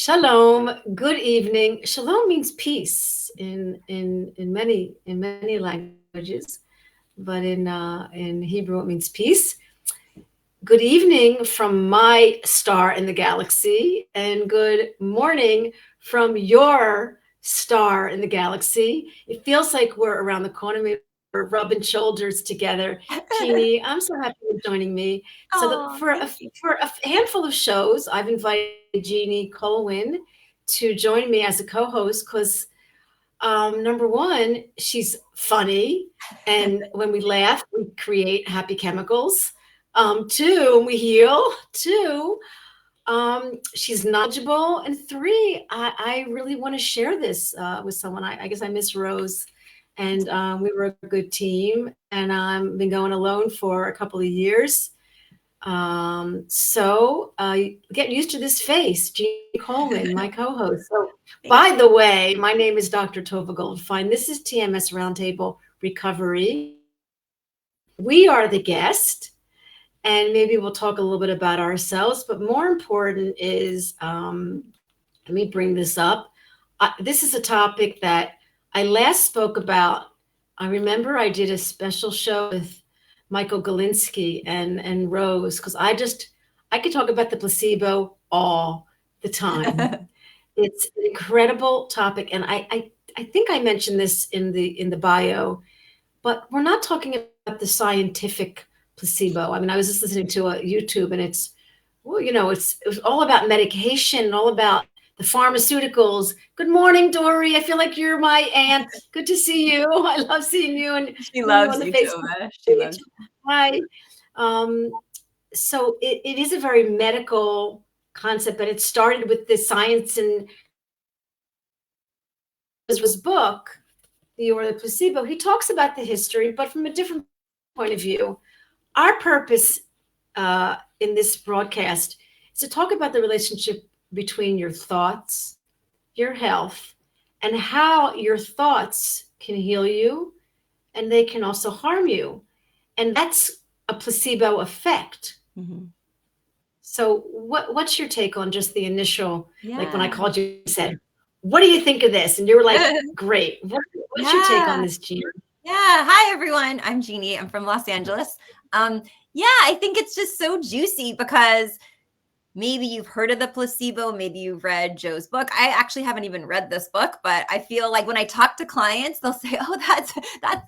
Shalom. Good evening. Shalom means peace in many languages, but in Hebrew it means peace. Good evening from my star in the galaxy, and good morning from your star in the galaxy. It feels like we're around the corner. Maybe we're rubbing shoulders together. Jeannie, I'm so happy you're joining me. So that Oh, for thank you. a handful of shows, I've invited Jeannie Kulwin to join me as a co-host because number one, she's funny, and when we laugh, we create happy chemicals. Two, we heal. Two, she's knowledgeable, and three, I really want to share this with someone. I guess I miss Rose, and we were a good team, and I've been going alone for a couple of years. So get used to this face, Jeannie Coleman, my co-host. So, Thank by you. the way, my name is Dr. Tovah Goldfine. This is TMS Roundtable Recovery. We are the guest, and maybe we'll talk a little bit about ourselves. But more important is, let me bring this up. This is a topic that I last spoke about. I remember I did a special show with Michael Galinsky and Rose because I could talk about the placebo all the time. It's an incredible topic, and I think I mentioned this in the bio, but we're not talking about the scientific placebo. I mean, I was just listening to a YouTube, and it's well, it was all about medication, all about the pharmaceuticals. Good morning, Dory. I feel like you're my aunt. Good to see you. I love seeing you and She seeing you loves on the you, Facebook Tova. She page. loves you. Hi. Um, so it is a very medical concept, but it started with the science and his book, The or the Placebo. He talks about the history, but from a different point of view. Our purpose in this broadcast is to talk about the relationship between your thoughts, your health, and how your thoughts can heal you and they can also harm you. And that's a placebo effect. Mhm. So what's your take on just the initial, like when I Yeah. called you and said, what do you think of this? And you were like, great. What's your take on Yeah. this, Gina? Yeah. Hi, everyone. I'm Jeannie. I'm from Los Angeles. Yeah, I think it's just so juicy because maybe you've heard of the placebo, maybe you've read Joe's book. I actually haven't even read this book, but I feel like when I talk to clients, they'll say, "Oh, that's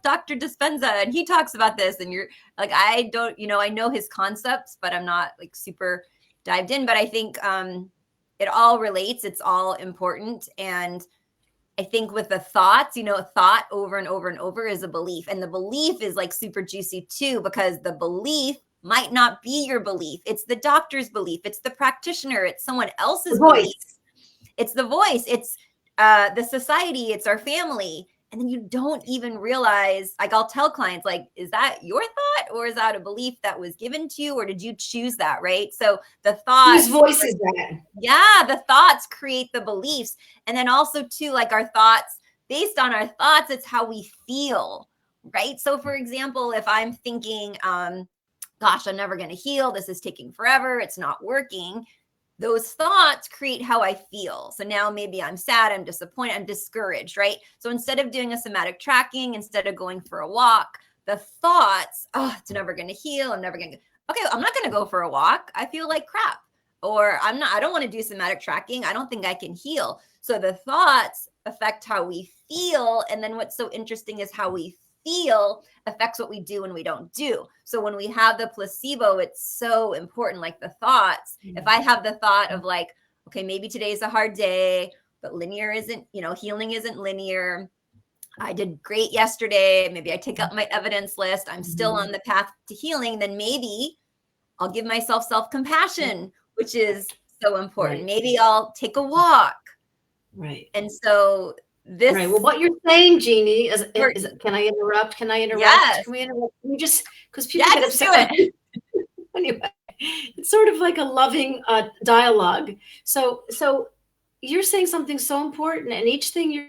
Dr. Dispenza, and he talks about this." And you're like, I don't, I know his concepts, but I'm not like super dived in. But I think it all relates. It's all important, and I think with the thoughts, a thought over and over and over is a belief. And the belief is like super juicy too, because the belief might not be your belief. It's the doctor's belief. It's the practitioner. It's someone The else's belief. voice. It's the voice. It's the society. It's our family. And then you don't even realize, like I'll tell clients, like, is that your thought or is that a belief that was given to you or did you choose that, right? So the Whose thoughts, voice is that? yeah, the thoughts create the beliefs. And then also too, like our thoughts, based on our thoughts, it's how we feel, right? So for example, if I'm thinking, gosh, I'm never going to heal, this is taking forever, it's not working, those thoughts create how I feel. So now maybe I'm sad, I'm disappointed, I'm discouraged, right? So instead of doing a somatic tracking, instead of going for a walk, the thoughts, oh, it's never going to heal, I'm never going to, okay, I'm not going to go for a walk, I feel like crap. Or I don't want to do somatic tracking, I don't think I can heal. So the thoughts affect how we feel. And then what's so interesting is how we feel affects what we do and we don't do. So when we have the placebo, it's so important, like the thoughts. If I have the thought of like, okay, maybe today's a hard day, but linear isn't, healing isn't linear. I did great yesterday. Maybe I take up my evidence list. I'm still on the path to healing. Then maybe I'll give myself self-compassion, which is so important. Right. Maybe I'll take a walk. Right. And so this, Right. Well, what you're saying, Jeannie, or, can I interrupt? Can I interrupt? yes, Can we interrupt? Can we just, because yeah, people get just do upset. it. Anyway, it's sort of like a loving dialogue. So you're saying something so important, and each thing you're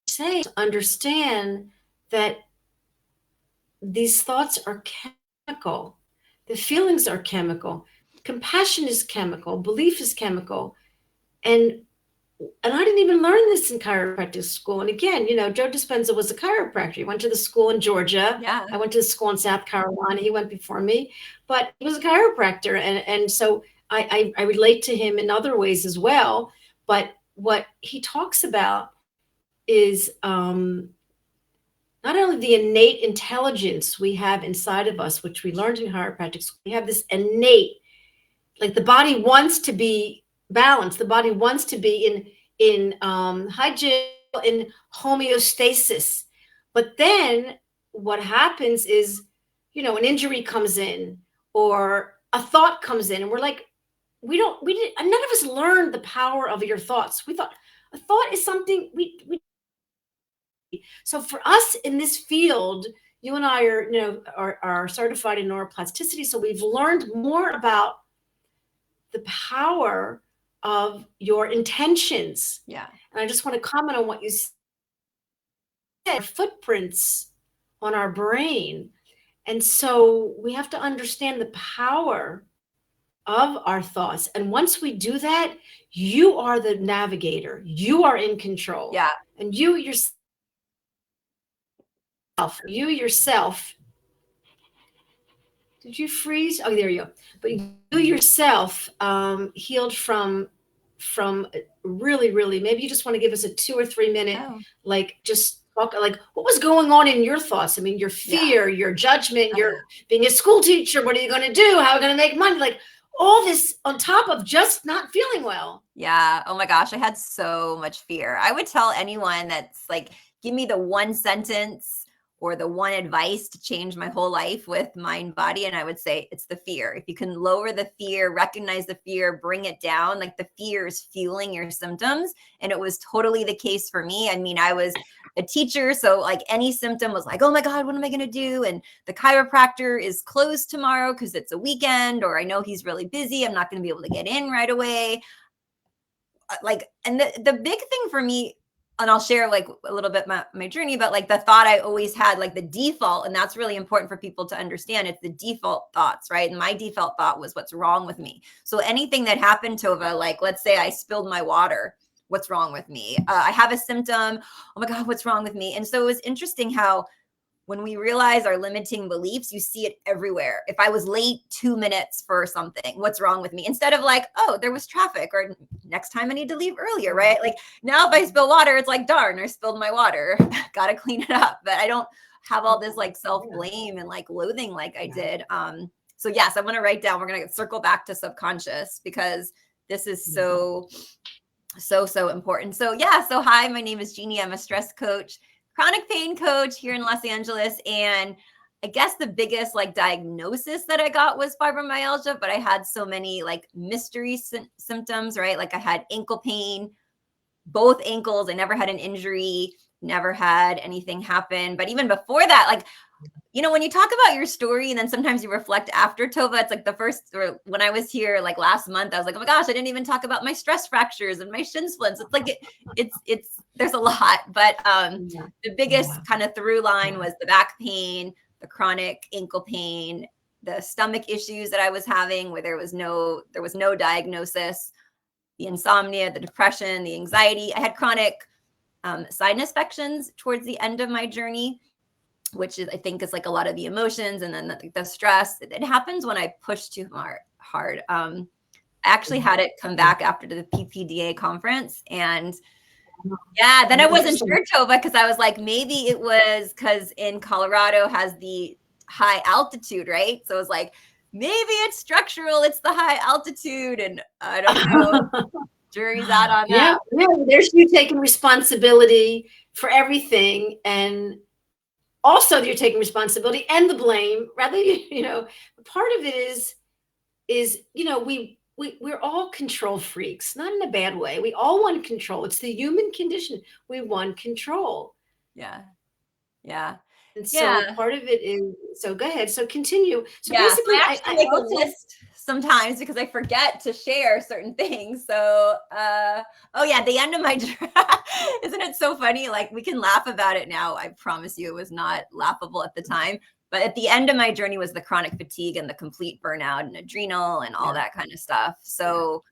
saying, understand that these thoughts are chemical. The feelings are chemical. compassion is chemical, belief is chemical. And I didn't even learn this in chiropractic school. And again, Joe Dispenza was a chiropractor. He went to the school in Georgia. Yeah. I went to the school in South Carolina. He went before me, but he was a chiropractor. And so I relate to him in other ways as well. But what he talks about is not only the innate intelligence we have inside of us, which we learned in chiropractic school, we have this innate, like the body wants to be balanced. The body wants to be in homeostasis. But then what happens is, an injury comes in or a thought comes in, and we're like, none of us learned the power of your thoughts. We thought a thought is something so for us in this field, you and I are certified in neuroplasticity. So we've learned more about the power of your intentions. Yeah. And I just want to comment on what you said, footprints on our brain. And so we have to understand the power of our thoughts. And once we do that, you are the navigator. You are in control. Yeah. And you yourself, did you freeze? Oh, there you go. But you yourself healed from really, really, maybe you just want to give us a 2 or 3 minute, just talk, like what was going on in your thoughts? I mean, your fear, your judgment, your being a school teacher, what are you going to do? How are you going to make money? Like all this on top of just not feeling well. Yeah. Oh my gosh. I had so much fear. I would tell anyone that's like, give me the one sentence or the one advice to change my whole life with mind body. And I would say it's the fear. If you can lower the fear, recognize the fear, bring it down, like the fear is fueling your symptoms. And it was totally the case for me. I mean, I was a teacher. So like any symptom was like, oh my God, what am I going to do? And the chiropractor is closed tomorrow because it's a weekend, or I know he's really busy. I'm not going to be able to get in right away. And the big thing for me, and I'll share like a little bit my journey, but like the thought I always had, like the default, and that's really important for people to understand. It's the default thoughts, right? And my default thought was, what's wrong with me? So anything that happened, Tovah, like let's say I spilled my water, what's wrong with me? I have a symptom. Oh my God, what's wrong with me? And so it was interesting how when we realize our limiting beliefs, you see it everywhere. If I was late 2 minutes for something, what's wrong with me? Instead of like, oh, there was traffic, or next time I need to leave earlier, right? Like now if I spill water, it's like, darn, I spilled my water. Got to clean it up. But I don't have all this like self-blame and like loathing like I did. So yes, I want to write down, we're going to circle back to subconscious because this is so important. So yeah, so hi, my name is Jeannie. I'm a stress coach, chronic pain coach here in Los Angeles. And I guess the biggest like diagnosis that I got was fibromyalgia, but I had so many like mystery symptoms, right? Like I had ankle pain, both ankles. I never had an injury, never had anything happen. But even before that, like, when you talk about your story and then sometimes you reflect after, Tovah, it's like the first, or when I was here like last month, I was like, oh my gosh, I didn't even talk about my stress fractures and my shin splints. It's like, it's there's a lot, but the biggest kind of through line was the back pain, the chronic ankle pain, the stomach issues that I was having where there was no diagnosis, the insomnia, the depression, the anxiety. I had chronic sinus infections towards the end of my journey, which is, I think, is like a lot of the emotions and then the stress. It happens when I push too hard. I actually had it come back after the PPDA conference. And yeah, then I wasn't sure, Tovah, because I was like, maybe it was because in Colorado has the high altitude, right? So it was like, maybe it's structural, it's the high altitude. And I don't know. Jury's out on that. Yeah, there's you taking responsibility for everything. And also you're taking responsibility and the blame. Rather, part of it is we're all control freaks, not in a bad way. We all want control. It's the human condition. We want control. Yeah. And so part of it is, so go ahead. So continue. So basically I make a list sometimes because I forget to share certain things. So, the end of my isn't it so funny? Like we can laugh about it now. I promise you it was not laughable at the time. But at the end of my journey was the chronic fatigue and the complete burnout and adrenal and all that kind of stuff. So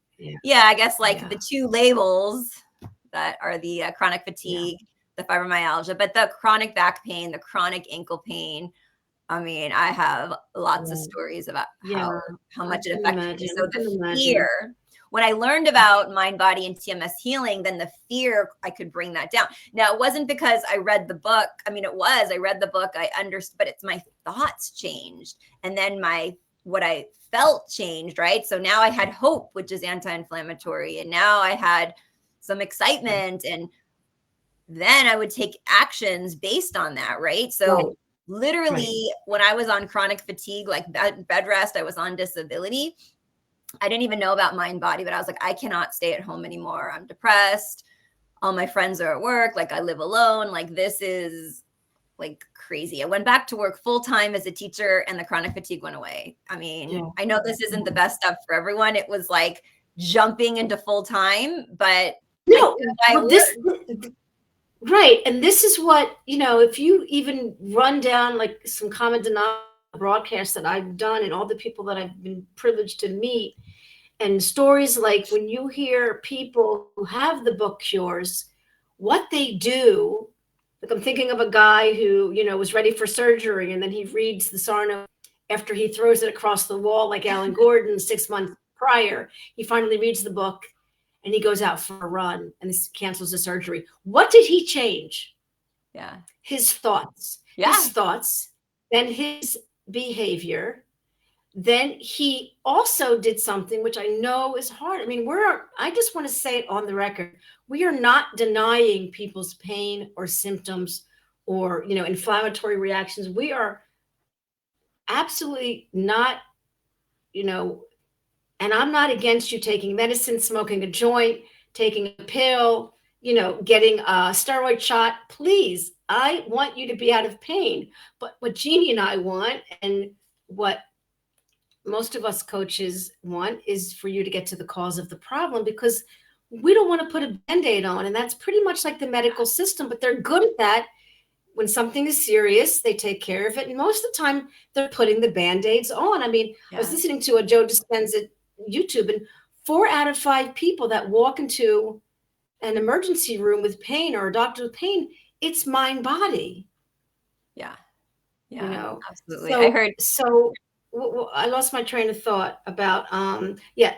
yeah, I guess like the two labels that are the chronic fatigue, the fibromyalgia, but the chronic back pain, the chronic ankle pain. I mean, I have lots of stories about how much it affected me. So the fear, when I learned about mind, body, and TMS healing, then the fear, I could bring that down. Now, it wasn't because I read the book. I mean, I read the book, I understood, but it's my thoughts changed. And then what I felt changed, right? So now I had hope, which is anti-inflammatory. And now I had some excitement. And then I would take actions based on that, right? So literally when I was on chronic fatigue, like bed rest, I was on disability. I didn't even know about mind body, but I was like, I cannot stay at home anymore. I'm depressed. All my friends are at work. Like I live alone. Like this is like crazy. I went back to work full time as a teacher and the chronic fatigue went away. I mean, I know this isn't the best stuff for everyone. It was like jumping into full time, but no, right. And this is what, if you even run down like some common denominator broadcasts that I've done and all the people that I've been privileged to meet, and stories like when you hear people who have the book cures, what they do. Like I'm thinking of a guy who, was ready for surgery, and then he reads the Sarno after he throws it across the wall like Alan Gordon 6 months prior. He finally reads the book and he goes out for a run and this cancels the surgery. What did he change? His thoughts. His thoughts, then his behavior. Then he also did something which I know is hard. I mean, I just want to say it on the record. We are not denying people's pain or symptoms or, inflammatory reactions. We are absolutely not, and I'm not against you taking medicine, smoking a joint, taking a pill, getting a steroid shot. Please, I want you to be out of pain. But what Jeannie and I want, and what most of us coaches want, is for you to get to the cause of the problem, because we don't want to put a Band-Aid on. And that's pretty much like the medical system, but they're good at that. When something is serious, they take care of it. And most of the time they're putting the Band-Aids on. I mean, I was listening to a Joe Dispenza YouTube, and 4 out of 5 people that walk into an emergency room with pain or a doctor with pain, it's mind body. Absolutely. So I lost my train of thought about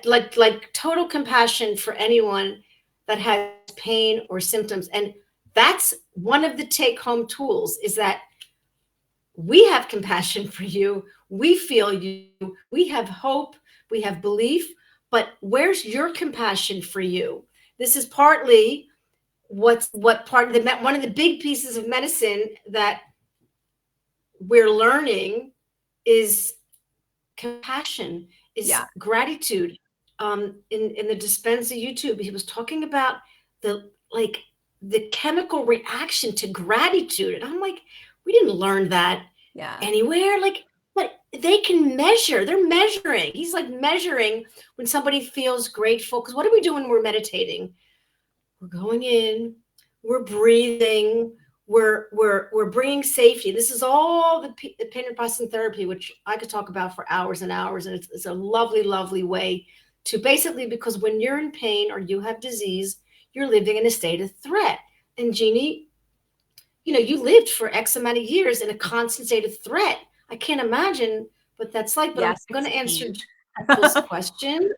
like total compassion for anyone that has pain or symptoms. And that's one of the take-home tools, is that we have compassion for you, we feel you, we have hope, we have belief, but where's your compassion for you? This is partly what part of one of the big pieces of medicine that we're learning is compassion, is gratitude. In the Dispenza YouTube, he was talking about the chemical reaction to gratitude. And I'm like, we didn't learn that anywhere. Like, but they can measure, they're measuring. He's like measuring when somebody feels grateful. Because what do we do when we're meditating? We're going in, we're breathing, we're bringing safety. This is all the pain and processing therapy, which I could talk about for hours and hours. And it's a lovely, lovely way to basically, because when you're in pain or you have disease, you're living in a state of threat. And Jeannie, you lived for X amount of years in a constant state of threat. I can't imagine what that's like, but I'm going to answer this question.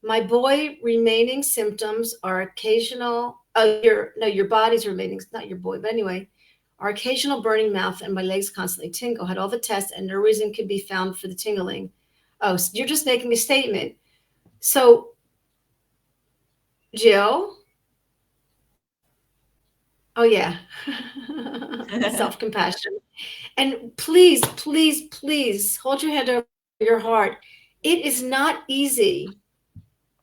My boy, remaining symptoms are occasional. Your body's remaining, not your boy, but anyway, our occasional burning mouth and my legs constantly tingle. Had all the tests and no reason could be found for the tingling. Oh, so you're just making a statement. So, Jill. Oh yeah, self-compassion. And please, please, please hold your hand over your heart. It is not easy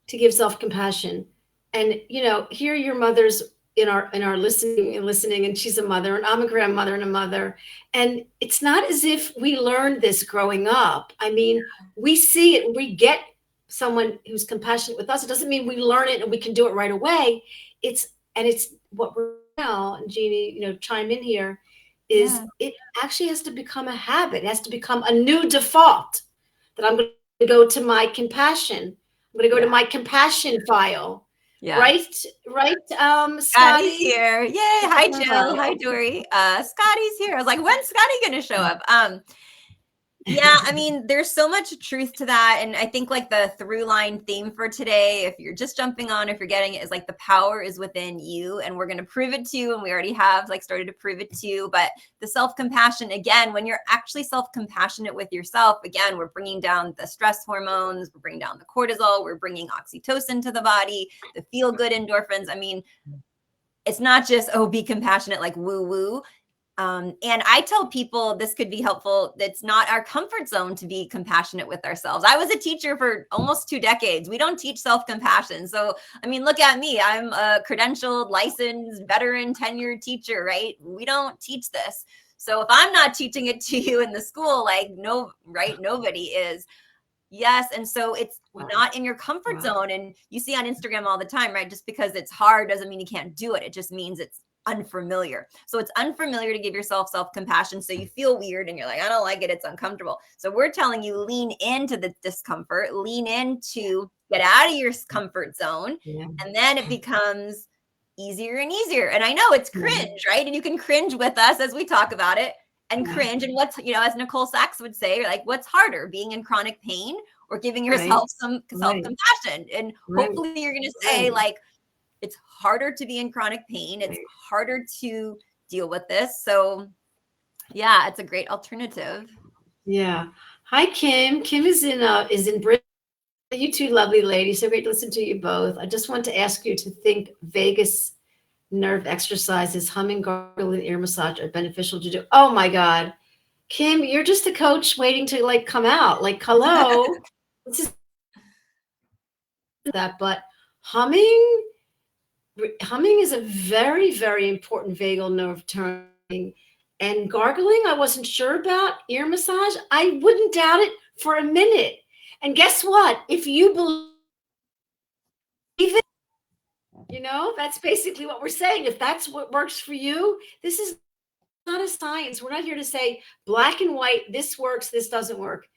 to give self-compassion. And here your mother's in our listening, and she's a mother, and I'm a grandmother and a mother. And it's not as if we learned this growing up. I mean, we see it, we get someone who's compassionate with us. It doesn't mean we learn it and we can do it right away. It's what we're now, and Jeannie, chime in here, is it actually has to become a habit. It has to become a new default that I'm going to go to my compassion. I'm going to go to my compassion file. Yeah. Right, Scotty's Scotty? here. Yay. Hi, Jill. Hi, Dory. Scotty's here. I was like, when's Scotty going to show up? Yeah, I mean, there's so much truth to that. And I think like the through line theme for today, if you're just jumping on, if you're getting it, is like the power is within you. And we're going to prove it to you. And we already have like started to prove it to you. But the self-compassion, again, when you're actually self-compassionate with yourself, again, we're bringing down the stress hormones, we're bringing down the cortisol, we're bringing oxytocin to the body, the feel-good endorphins. I mean, it's not just, oh, be compassionate, like woo-woo. And I tell people this could be helpful. It's not our comfort zone to be compassionate with ourselves. I was a teacher for almost 2 decades. We don't teach self-compassion. So, I mean, look at me. I'm a credentialed, licensed, veteran, tenured teacher, right? We don't teach this. So if I'm not teaching it to you in the school, like nobody is. Yes. And so it's not in your comfort zone. And you see on Instagram all the time, right? Just because it's hard doesn't mean you can't do it. It just means it's unfamiliar. So it's unfamiliar to give yourself self-compassion. So you feel weird and you're like, I don't like it. It's uncomfortable. So we're telling you, lean into the discomfort, lean into get out of your comfort zone. And then it becomes easier and easier. And I know it's cringe, right? And you can cringe with us as we talk about it and cringe. And what's, as Nicole Sachs would say, like, what's harder, being in chronic pain or giving yourself some self-compassion? And hopefully you're going to say like, it's harder to be in chronic pain. It's harder to deal with this. So yeah, it's a great alternative. Yeah. Hi, Kim. Kim is in Brisbane. You two lovely ladies. So great to listen to you both. I just want to ask you to think vagus nerve exercises, humming, gargling, ear massage are beneficial to do. Oh my God. Kim, you're just a coach waiting to like come out. Like, hello. This is that, but humming is a very, very important vagal nerve turning. And gargling, I wasn't sure about. Ear massage, I wouldn't doubt it for a minute. And guess what? If you believe it, that's basically what we're saying. If that's what works for you, this is not a science. We're not here to say black and white, this works, this doesn't work.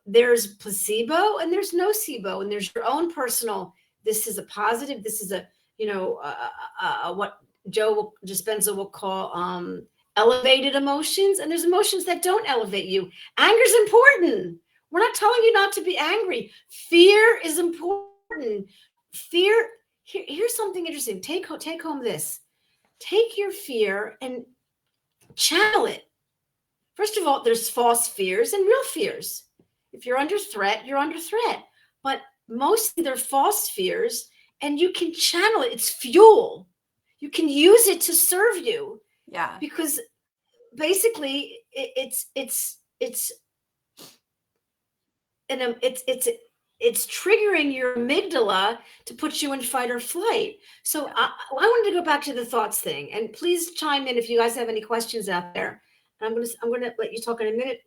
There's placebo and there's nocebo, and there's your own personal, this is a positive, this is a what Joe Dispenza will call elevated emotions, and there's emotions that don't elevate you. Anger's important. We're not telling you not to be angry. Fear is important. Fear. Here's something interesting. Take home this. Take your fear and channel it. First of all, there's false fears and real fears. If you're under threat, you're under threat. But mostly they're false fears. And you can channel it. It's fuel. You can use it to serve you. Yeah. Because basically it's triggering your amygdala to put you in fight or flight. So I wanted to go back to the thoughts thing, and please chime in if you guys have any questions out there. And I'm going to let you talk in a minute,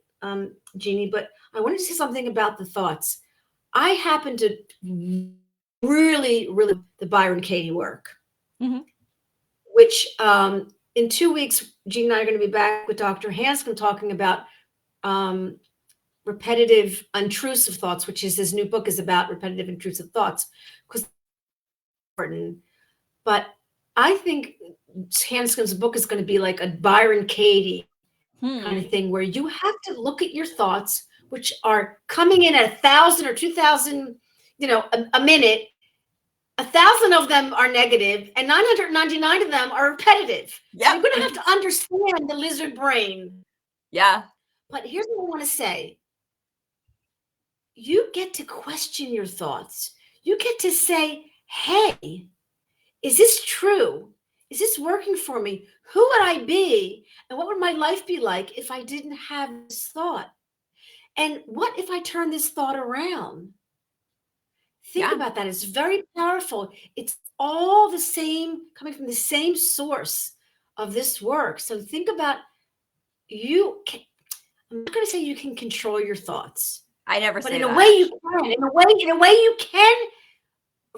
Jeannie, but I wanted to say something about the thoughts. I happen to really the Byron Katie work, which in 2 weeks, Jean and I are going to be back with Dr. Hanscom talking about repetitive intrusive thoughts, which is his new book is about repetitive intrusive thoughts. But I think Hanscom's book is going to be like a Byron Katie kind of thing, where you have to look at your thoughts, which are coming in at 1,000 or 2,000, a minute. 1,000 of them are negative, and 999 of them are repetitive. Yep. So you're going to have to understand the lizard brain. Yeah. But here's what I want to say. You get to question your thoughts. You get to say, hey, is this true? Is this working for me? Who would I be? And what would my life be like if I didn't have this thought? And what if I turn this thought around? Think about that. It's very powerful. It's all the same, coming from the same source of this work. So think about I'm not going to say you can control your thoughts. I never say that. But in a way you can. In a way you can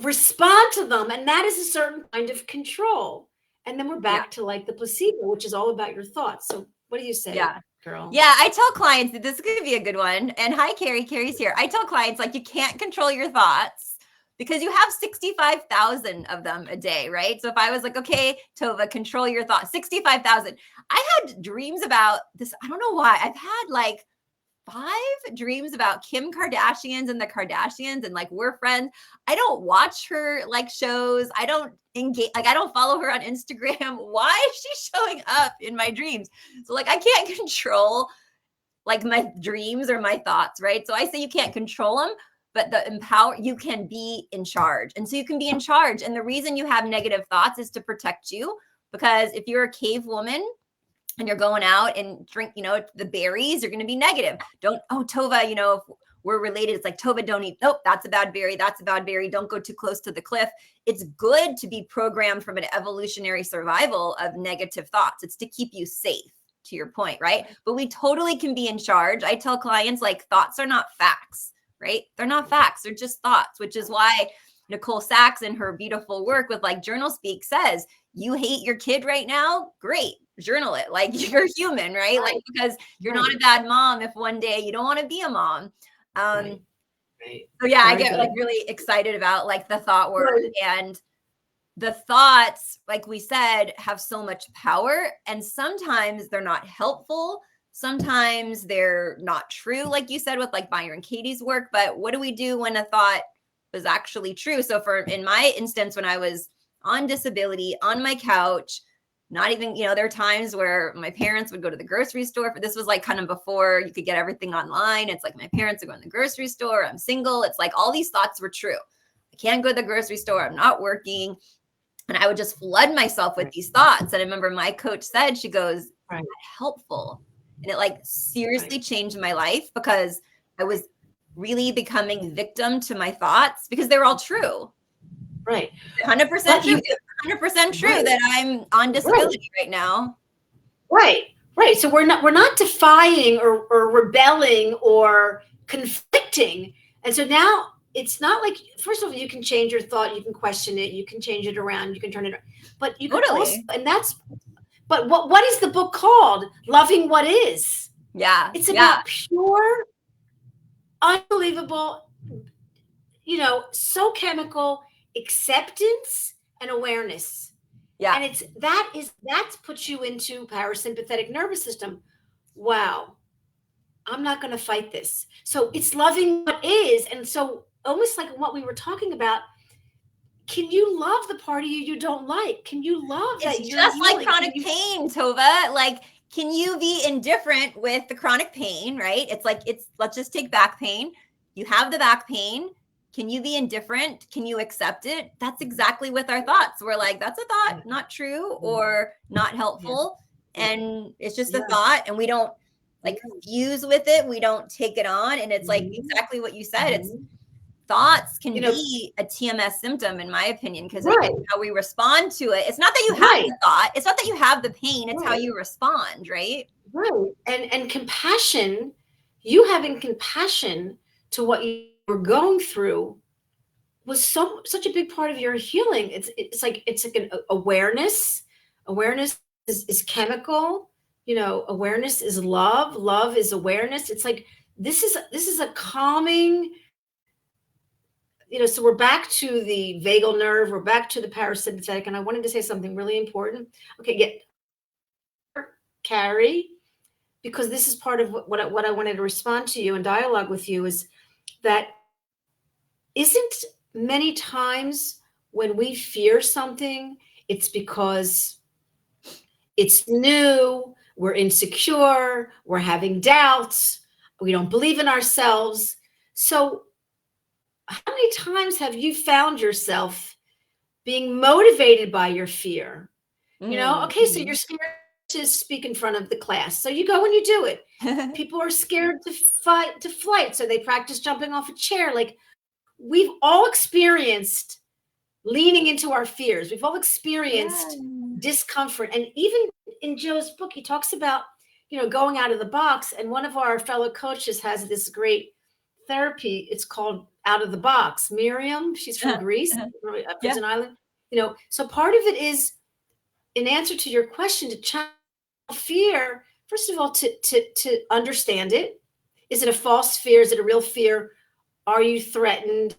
respond to them. And that is a certain kind of control. And then we're back to like the placebo, which is all about your thoughts. So what do you say, girl? Yeah, I tell clients that this is going to be a good one. And hi, Carrie. Carrie's here. I tell clients like you can't control your thoughts because you have 65,000 of them a day, right? So if I was like, okay, Tovah, control your thoughts, 65,000. I had dreams about this. I don't know why. I've had like 5 dreams about Kim Kardashians and the Kardashians, and like we're friends. I don't watch her like shows. I don't engage, like I don't follow her on Instagram. Why is she showing up in my dreams? So like I can't control like my dreams or my thoughts, right? So I say you can't control them, but you can be in charge. And so you can be in charge. And the reason you have negative thoughts is to protect you, because if you're a cave woman and you're going out and drink, the berries, you're going to be negative. Tovah, if we're related, it's like, Tovah, don't eat. Nope, that's a bad berry. That's a bad berry. Don't go too close to the cliff. It's good to be programmed from an evolutionary survival of negative thoughts. It's to keep you safe, to your point, right? But we totally can be in charge. I tell clients like thoughts are not facts, right? They're not facts. They're just thoughts, which is why Nicole Sachs in her beautiful work with like Journal Speak says, you hate your kid right now? Great. Journal it. Like you're human, right? Like, because you're not a bad mom if one day you don't want to be a mom. So yeah, I get like really excited about like the thought work, and the thoughts, like we said, have so much power, and sometimes they're not helpful. Sometimes they're not true, like you said with like Byron Katie's work. But what do we do when a thought was actually true? So in my instance, when I was on disability on my couch, not even, there are times where my parents would go to the grocery store. This was like kind of before you could get everything online. It's like my parents are going to the grocery store. I'm single. It's like all these thoughts were true. I can't go to the grocery store. I'm not working. And I would just flood myself with these thoughts. And I remember my coach said, she goes, "That's helpful." And it like seriously changed my life, because I was really becoming victim to my thoughts because they were all true. Right. 100% true. 100% true that I'm on disability right now. Right. So we're not defying or rebelling or conflicting. And so now it's not like, first of all, you can change your thought, you can question it, you can change it around, you can turn it around. But you can also, but what is the book called? Loving What Is. Yeah. It's about pure, unbelievable, so chemical acceptance and awareness. Yeah. And that puts you into parasympathetic nervous system. Wow. I'm not going to fight this. So it's loving what is. And so almost like what we were talking about, can you love the part of you don't like? Can you love that? It's just like chronic pain, Tovah. Like, can you be indifferent with the chronic pain, right? It's like, let's just take back pain. You have the back pain. Can you be indifferent? Can you accept it? That's exactly with our thoughts. We're like, that's a thought, not true or not helpful. And it's just a thought, and we don't like fuse with it. We don't take it on. And it's like exactly what you said. It's thoughts can be a TMS symptom, in my opinion, because how we respond to it. It's not that you have the thought. It's not that you have the pain. It's how you respond, right? Right. And compassion, you having compassion to what you were going through was such a big part of your healing. It's like an awareness. Awareness is chemical. Awareness is love. Love is awareness. It's like this is a calming. So we're back to the vagal nerve. We're back to the parasympathetic. And I wanted to say something really important. Okay, Carrie, because this is part of what I wanted to respond to you and dialogue with you, is that isn't many times when we fear something, it's because it's new, we're insecure, we're having doubts, we don't believe in ourselves. So how many times have you found yourself being motivated by your fear? Okay, so you're scared to speak in front of the class. So you go and you do it. People are scared to flight. So they practice jumping off a chair. Like, we've all experienced leaning into our fears. We've all experienced discomfort. And even in Joe's book, he talks about, going out of the box. And one of our fellow coaches has this great therapy. It's called Out of the Box. Miriam, she's from Greece, Virgin Island. So part of it is in answer to your question, to channel fear, first of all, to understand it. Is it a false fear? Is it a real fear? Are you threatened?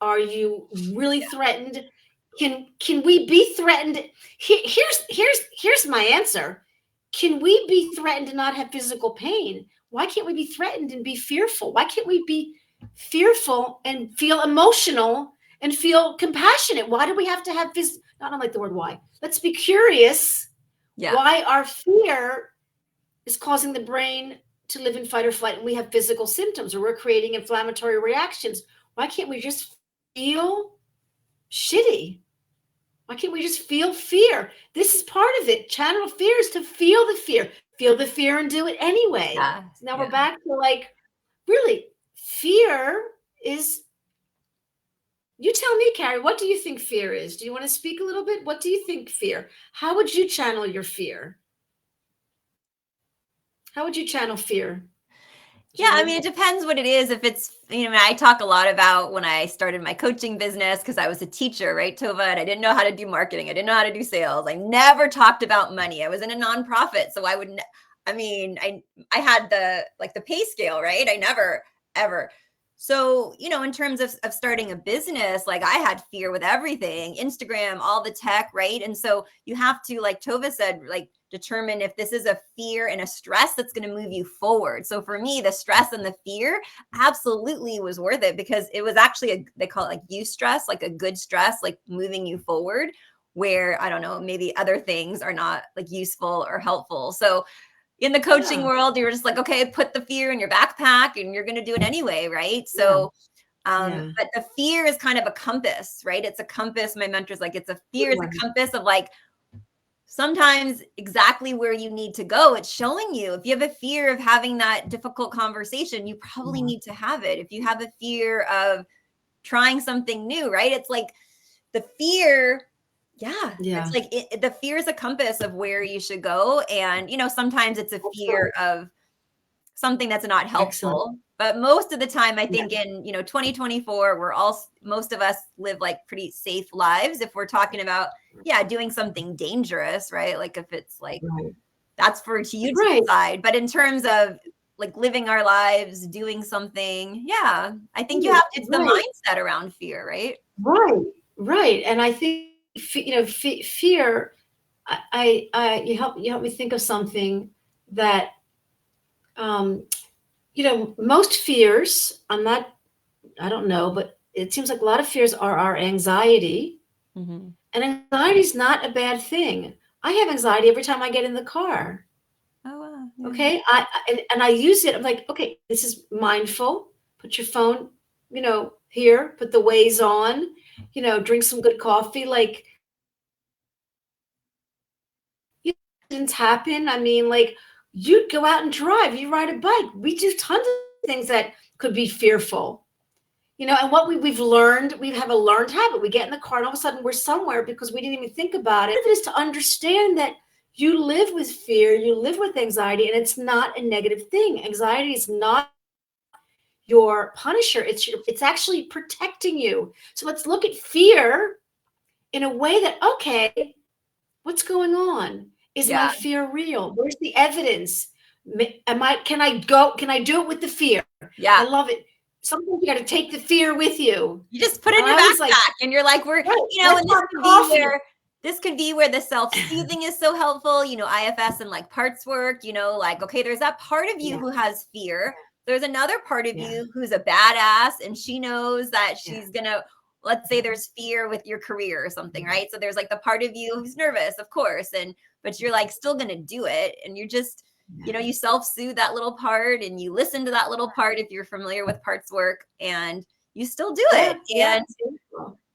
Are you really threatened? Can we be threatened? Here's my answer. Can we be threatened and not have physical pain? Why can't we be threatened and be fearful? Why can't we be fearful and feel emotional and feel compassionate? Why do we have to have this? I don't like the word why. Let's be curious why our fear is causing the brain to live in fight or flight, and we have physical symptoms, or we're creating inflammatory reactions. Why can't we just feel shitty? Why can't we just feel fear? This is part of it. Channel fear is to feel the fear and do it anyway. So now we're back to like, really, fear is, you tell me, Carrie, what do you think fear is? Do you want to speak a little bit? What do you think fear? How would you channel your fear? How would you channel fear? Yeah, I mean, it depends what it is. If it's, I talk a lot about when I started my coaching business, because I was a teacher, right, Tovah, and I didn't know how to do marketing. I didn't know how to do sales. I never talked about money. I was in a nonprofit, so I would, I had the pay scale, right? I never, ever. So, in terms of starting a business, like I had fear with everything, Instagram, all the tech, right? And so you have to, like Tovah said, like determine if this is a fear and a stress that's going to move you forward. So for me, the stress and the fear absolutely was worth it, because it was actually they call it like eustress, like a good stress, like moving you forward, where I don't know, maybe other things are not like useful or helpful. So in the coaching world, you're just like, okay, put the fear in your backpack and you're going to do it anyway. Right. So, but the fear is kind of a compass, right? It's a compass. My mentor's like, it's a fear is a compass of like, sometimes exactly where you need to go. It's showing you, if you have a fear of having that difficult conversation, you probably need to have it. If you have a fear of trying something new, right? It's like the fear. It's like the fear is a compass of where you should go. And, sometimes it's a fear of something that's not helpful. But most of the time, I think in, 2024, most of us live like pretty safe lives. If we're talking about, doing something dangerous, right? Like if it's like, that's for to you to decide. But in terms of like living our lives, doing something, I think it's the mindset around fear, right? Right. And I think, fear, you help me think of something that, most fears, I don't know, but it seems like a lot of fears are our anxiety. And anxiety is not a bad thing. I have anxiety every time I get in the car. Oh, wow. Yeah. Okay. I use it. I'm like, okay, this is mindful. Put your phone, here, put the Waze on, drink some good coffee. Like, didn't happen. I mean, like, you go out and drive, you ride a bike. We do tons of things that could be fearful, and what we've learned, we have a learned habit. We get in the car and all of a sudden we're somewhere because we didn't even think about it. It is to understand that you live with fear, you live with anxiety, and it's not a negative thing. Anxiety is not your punisher. It's actually protecting you. So let's look at fear in a way that, okay, what's going on? Is my fear real? Where's the evidence? Can I do it with the fear? I love it. Sometimes you got to take the fear with you. You just put it in your backpack and you're like, and this could be where the self-soothing is so helpful. IFS and like parts work, like, okay, there's that part of you who has fear. There's another part of you who's a badass, and she knows that she's going to, let's say there's fear with your career or something, right? So there's like the part of you who's nervous, of course, but you're like still going to do it. And you just, you self-soothe that little part and you listen to that little part if you're familiar with parts work, and you still do it. And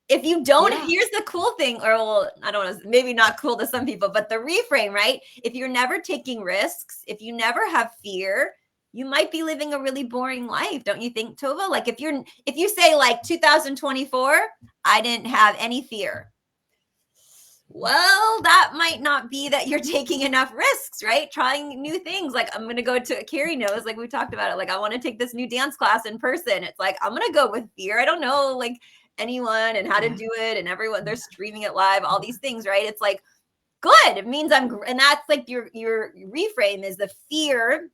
if you don't, here's the cool thing, or well, I don't know, maybe not cool to some people, but the reframe, right? If you're never taking risks, if you never have fear, you might be living a really boring life. Don't you think, Tovah? Like if you say like 2024, I didn't have any fear. Well, that might not be that you're taking enough risks, right? Trying new things. Like I'm going to go to, Carrie knows, like we talked about it. Like I want to take this new dance class in person. It's like, I'm going to go with fear. I don't know like anyone and how to do it. And everyone, they're streaming it live, all these things, right? It's like, good. It means and that's like your reframe is the fear.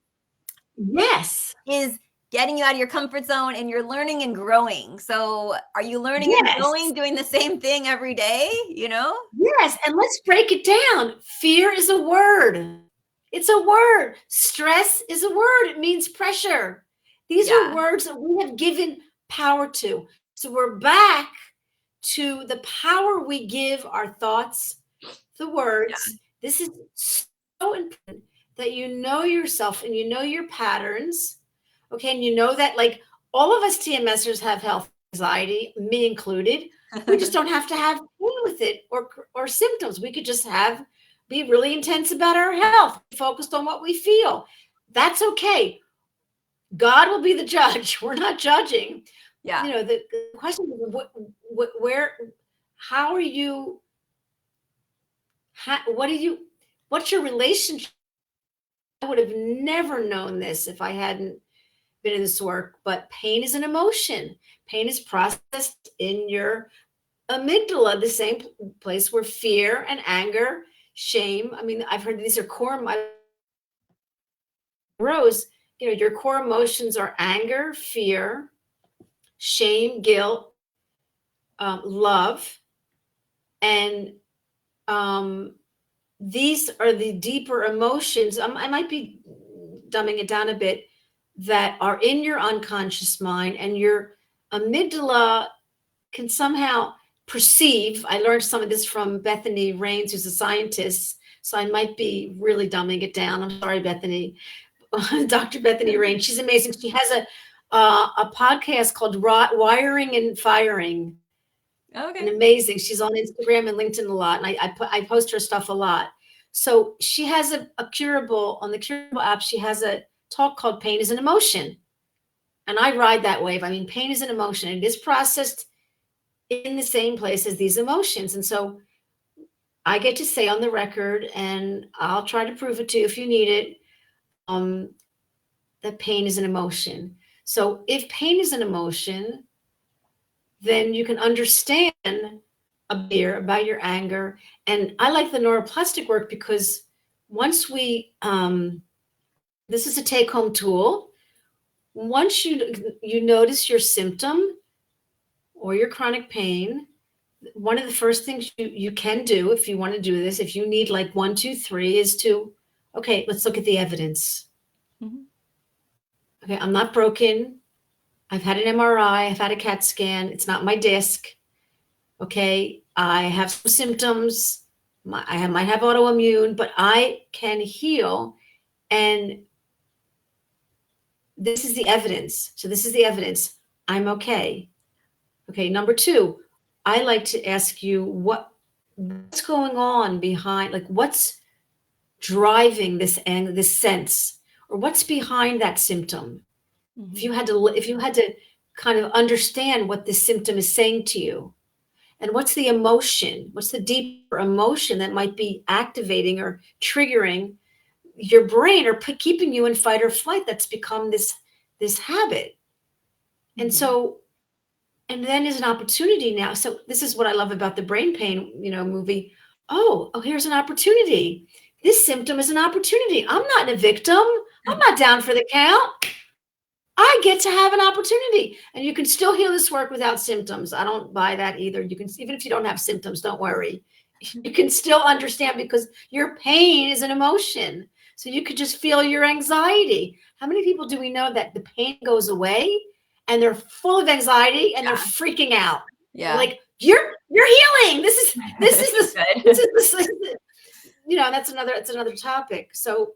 Yes. Is getting you out of your comfort zone, and you're learning and growing. So are you learning and Yes. growing, doing the same thing every day, you know? Yes. And let's break it down. Fear is a word. It's a word. Stress is a word. It means pressure. These are words that we have given power to. So we're back to the power we give our thoughts, the words. This is so important that you know yourself and you know your patterns. Okay. And you know that, like, all of us TMSers have health anxiety, me included. We just don't have to have pain with it or symptoms. We could just be really intense about our health, focused on what we feel. That's okay. God will be the judge. We're not judging. Yeah. You know, the question is, how are you, what's your relationship? I would have never known this if I hadn't been in this work, but pain is an emotion. Pain is processed in your amygdala, the same place where fear and anger, shame. I mean, I've heard these are core. Rose, you know, your core emotions are anger, fear, shame, guilt, love, and these are the deeper emotions. I might be dumbing it down a bit, that are in your unconscious mind, and your amygdala can somehow perceive. I learned some of this from Bethany Rains, who's a scientist, so I might be really dumbing it down. I'm sorry, Bethany. Dr. Bethany Rains, she's amazing. She has a podcast called Wiring and Firing. Okay. And amazing. She's on Instagram and LinkedIn a lot, and I post her stuff a lot. So she has a curable, on the Curable app, she has a talk called Pain is an Emotion. And I ride that wave. I mean, pain is an emotion. It is processed in the same place as these emotions. And so I get to say on the record, and I'll try to prove it to you if you need it, that pain is an emotion. So if pain is an emotion, then you can understand about your anger. And I like the neuroplastic work because once this is a take-home tool. Once you notice your symptom or your chronic pain, one of the first things you can do, if you want to do this, if you need like 1, 2, 3, is to, okay, let's look at the evidence. Mm-hmm. Okay, I'm not broken. I've had an MRI. I've had a CAT scan. It's not my disc. Okay, I have some symptoms. I might have autoimmune, but I can heal. And this is the evidence. So this is the evidence. I'm okay. Okay, number 2, I like to ask you what's going on behind, like what's driving this sense, or what's behind that symptom. Mm-hmm. If you had to kind of understand what this symptom is saying to you, and what's the emotion, what's the deeper emotion that might be activating or triggering your brain, or keeping you in fight or flight, that's become this habit. Mm-hmm. And so, and then there's an opportunity now. So this is what I love about the brain pain, movie. Oh, here's an opportunity. This symptom is an opportunity. I'm not a victim. I'm not down for the count. I get to have an opportunity. And you can still heal this work without symptoms. I don't buy that either. You can, even if you don't have symptoms, don't worry. You can still understand, because your pain is an emotion. So you could just feel your anxiety. How many people do we know that the pain goes away and they're full of anxiety and they're freaking out? Yeah. Like, you're healing. This is that's another topic. So,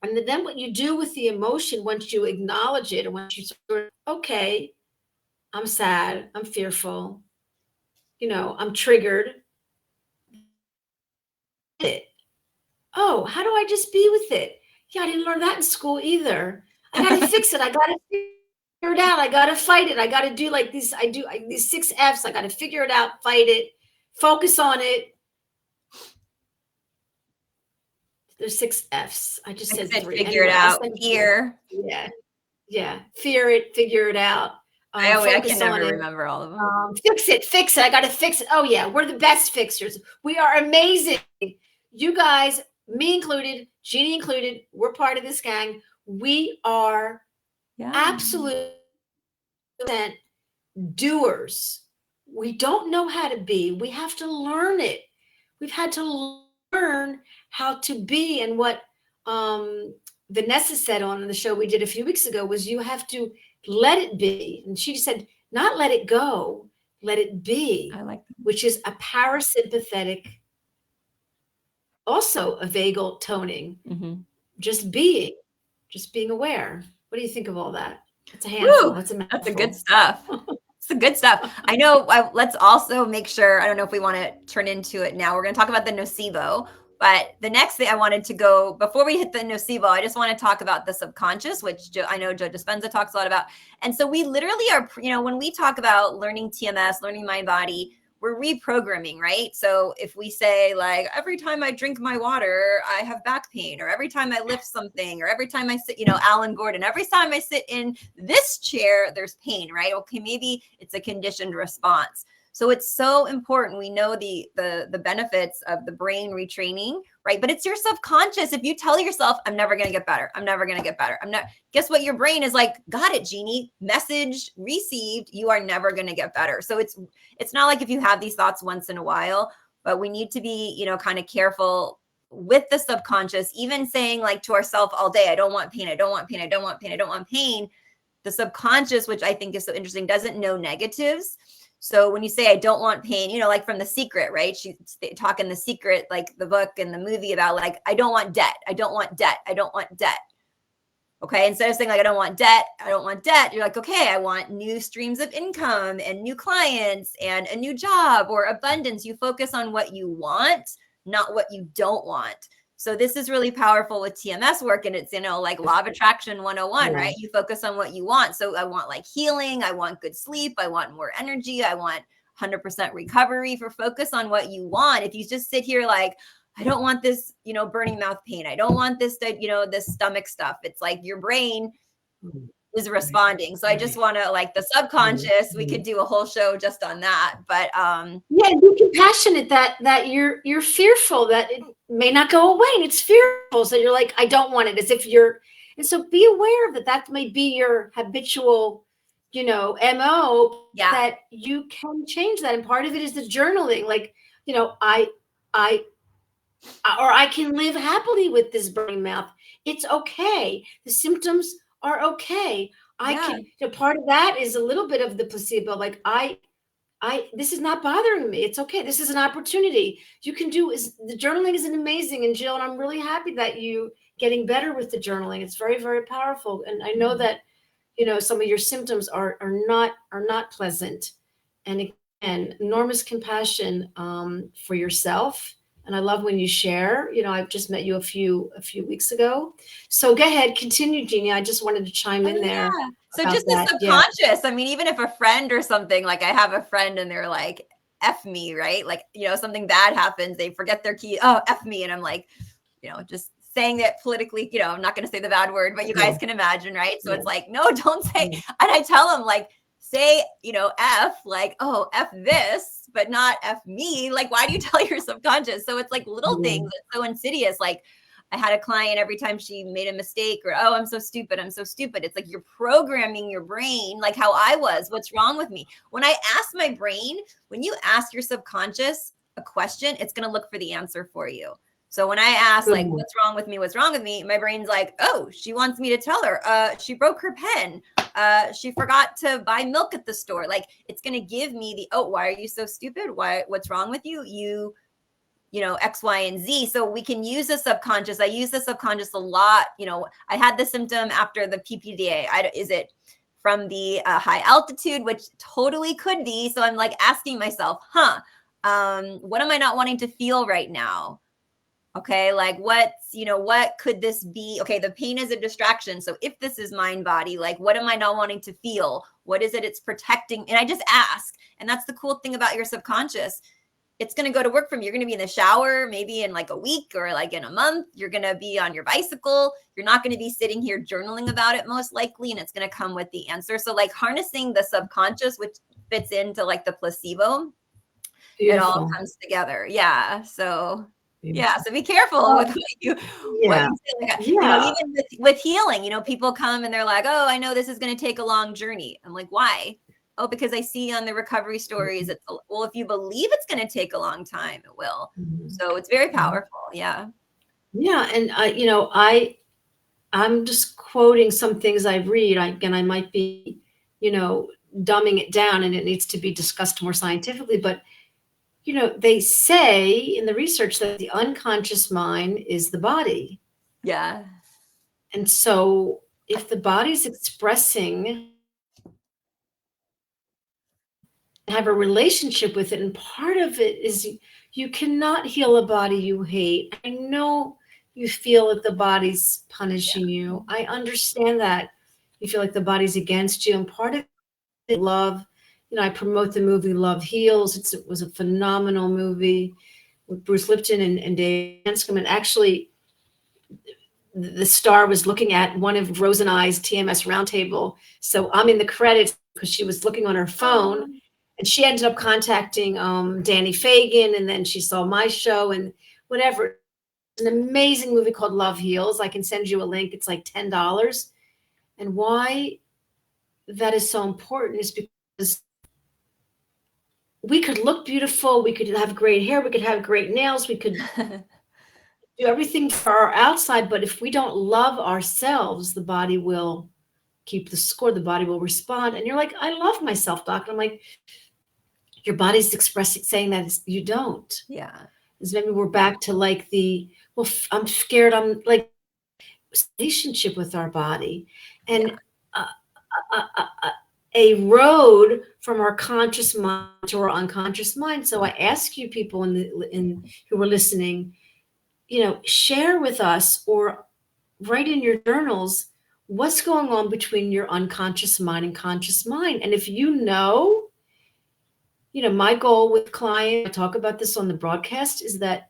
and then what you do with the emotion, once you acknowledge it, and once you sort of, okay, I'm sad, I'm fearful, I'm triggered. Oh, how do I just be with it? Yeah, I didn't learn that in school either. I got to fix it. I got to figure it out. I got to fight it. I got to do like these. These 6 F's. I got to figure it out, fight it, focus on it. There's 6 F's. I just said 3. Figure it out. Fear. Yeah. Fear it. Figure it out. I can never remember all of them. Fix it. I got to fix it. Oh yeah, we're the best fixers. We are amazing. you guys, me included, Jeannie included, we're part of this gang. We are absolute doers. We don't know how to be. We have to learn it. We've had to learn how to be. And what Vanessa said on the show we did a few weeks ago was you have to let it be. And she said, not let it go, let it be. I like that. Which is a parasympathetic, also a vagal toning. Mm-hmm. Just being aware. What do you think of all that? It's a handful. Woo, That's a mouthful. that's the good stuff. It's the good stuff. I know. Let's also make sure, I don't know if we want to turn into it now. We're going to talk about the nocebo. But the next thing I wanted to go, before we hit the nocebo, I just want to talk about the subconscious, which I know Joe Dispenza talks a lot about. And so we literally are, when we talk about learning TMS, learning mind body, we're reprogramming, right? So if we say like, every time I drink my water, I have back pain, or every time I lift something, or every time I sit, Alan Gordon, every time I sit in this chair, there's pain, right? Okay, maybe it's a conditioned response. So it's so important. We know the benefits of the brain retraining, right? But it's your subconscious. If you tell yourself, I'm never going to get better. I'm never going to get better. Guess what? Your brain is like, got it, Jeannie, message received. You are never going to get better. So it's not like if you have these thoughts once in a while, but we need to be, kind of careful with the subconscious, even saying like to ourselves all day, I don't want pain. I don't want pain. I don't want pain. I don't want pain. The subconscious, which I think is so interesting, doesn't know negatives. So when you say, I don't want pain, like from The Secret, right? She's talking The Secret, like the book and the movie about like, I don't want debt. I don't want debt. I don't want debt. Okay. Instead of saying like, I don't want debt. I don't want debt. You're like, okay, I want new streams of income and new clients and a new job or abundance. You focus on what you want, not what you don't want. So this is really powerful with TMS work. And it's, like law of attraction 101, right? You focus on what you want. So I want like healing. I want good sleep. I want more energy. I want 100% recovery. For focus on what you want. If you just sit here like, I don't want this, burning mouth pain. I don't want this, this stomach stuff. It's like your brain is responding. So I just want to like the subconscious, we could do a whole show just on that. But yeah, be compassionate that you're fearful that it may not go away. And it's fearful. So you're like, I don't want it, as if and so be aware of that may be your habitual, MO, that you can change that. And part of it is the journaling. Like, I can live happily with this burning mouth. It's okay. The symptoms are okay. I can, part of that is a little bit of the placebo. Like this is not bothering me. It's okay. This is an opportunity. You can the journaling is amazing. And Jill, and I'm really happy that you getting better with the journaling. It's very, very powerful. And I know that, some of your symptoms are not pleasant. And again, enormous compassion for yourself. And I love when you share. I've just met you a few weeks ago. So go ahead, continue, Jeannie. I just wanted to chime in there. Yeah. So just the subconscious. Yeah. I mean, even if a friend or something, like I have a friend and they're like, F me, right? Like, something bad happens, they forget their key. Oh, F me. And I'm like, just saying that politically, I'm not going to say the bad word, but you guys can imagine, right? So it's like, no, don't say. And I tell them like, say, F, like, oh, F this, but not F me. Like, why do you tell your subconscious? So it's like little things. It's so insidious. Like I had a client, every time she made a mistake or, oh, I'm so stupid. I'm so stupid. It's like you're programming your brain, like how I was. What's wrong with me? When I ask my brain, when you ask your subconscious a question, it's going to look for the answer for you. So when I ask like, what's wrong with me? What's wrong with me? My brain's like, oh, she wants me to tell her, she broke her pen. She forgot to buy milk at the store. Like it's going to give me why are you so stupid? What's wrong with you? X, Y, and Z. So we can use the subconscious. I use the subconscious a lot. I had the symptom after the PPDA. Is it from the high altitude, which totally could be. So I'm like asking myself, what am I not wanting to feel right now? Okay, like what could this be? Okay, the pain is a distraction. So if this is mind body, like what am I not wanting to feel? What is it it's protecting? And I just ask. And that's the cool thing about your subconscious. It's going to go to work for me. You're going to be in the shower, maybe in like a week or like in a month. You're going to be on your bicycle. You're not going to be sitting here journaling about it most likely. And it's going to come with the answer. So like harnessing the subconscious, which fits into like the placebo, Beautiful. It all comes together. Yeah. So Yeah, so be careful with what Yeah. you say. Like, Yeah. even with healing, people come and they're like, "Oh, I know this is going to take a long journey." I'm like, "Why?" "Oh, because I see on the recovery stories, it's well, if you believe it's going to take a long time, it will." Mhm. So it's very Mhm. powerful. Yeah. Yeah, and I'm just quoting some things I read. Again, I might be, dumbing it down, and it needs to be discussed more scientifically. But they say in the research that the unconscious mind is the body, Yeah. and so if the body's expressing, have a relationship with it, and part of it is you cannot heal a body you hate. I know you feel that the body's punishing you. I understand that you feel like the body's against you, and part of it, love. I promote the movie Love Heals. It was a phenomenal movie with Bruce Lipton and Dave Hanscom. And actually, the star was looking at one of Rose and I's TMS Roundtable. So I'm in the credits because she was looking on her phone, and she ended up contacting Danny Fagan, and then she saw my show and whatever. It's an amazing movie called Love Heals. I can send you a link. It's like $10. And why that is so important is because we could look beautiful, we could have great hair, we could have great nails, we could do everything for our outside, but if we don't love ourselves, the body will keep the score, the body will respond. And you're like, I love myself, doc. And I'm like, your body's expressing, saying that you don't. Yeah. Is maybe we're back to like I'm scared, I'm like, relationship with our body. And uh, a road from our conscious mind to our unconscious mind. So I ask you people who are listening, share with us or write in your journals what's going on between your unconscious mind and conscious mind. And if my goal with clients, I talk about this on the broadcast, is that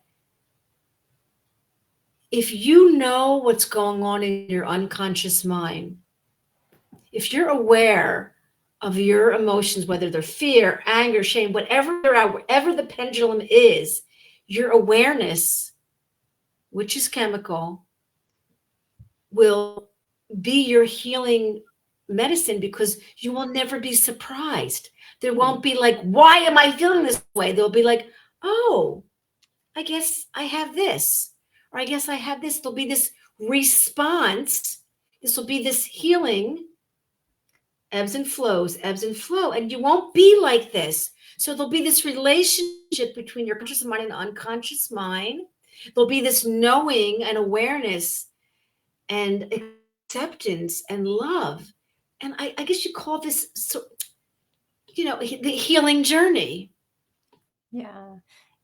if you know what's going on in your unconscious mind, if you're aware of your emotions, whether they're fear, anger, shame, whatever they're at, wherever the pendulum is, your awareness, which is chemical, will be your healing medicine, because you will never be surprised. There won't be like, why am I feeling this way? They'll be like, oh, I guess I have this, or I guess I have this. There'll be this response. This will be this healing, ebbs and flows, ebbs and flow. And you won't be like this. So there'll be this relationship between your conscious mind and unconscious mind. There'll be this knowing and awareness and acceptance and love. And I guess you call this, the healing journey. Yeah.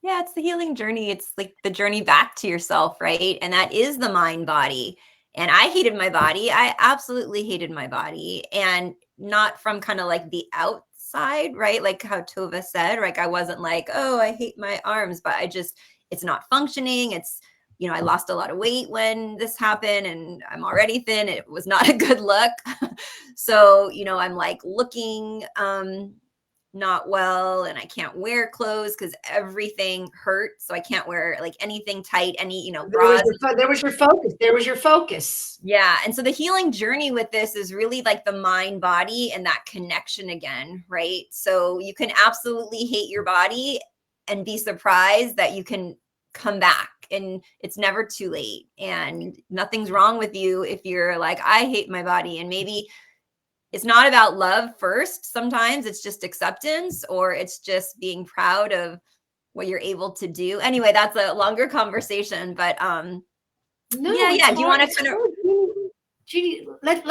Yeah, it's the healing journey. It's like the journey back to yourself, right? And that is the mind body. And I hated my body. I absolutely hated my body. And not from kind of like the outside, right? Like how Tova said, like I wasn't like, oh, I hate my arms, but it's not functioning. I lost a lot of weight when this happened and I'm already thin. It was not a good look. So, I'm like looking, not well, and I can't wear clothes because everything hurts. So I can't wear like anything tight, any, bras. There was your focus. There was your focus. Yeah. And so the healing journey with this is really like the mind body and that connection again, right? So you can absolutely hate your body and be surprised that you can come back, and it's never too late, and nothing's wrong with you if you're like, I hate my body. And maybe it's not about love first. Sometimes it's just acceptance, or it's just being proud of what you're able to do. Anyway, that's a longer conversation, but No, yeah. Do you want to kind of? Jeannie, let's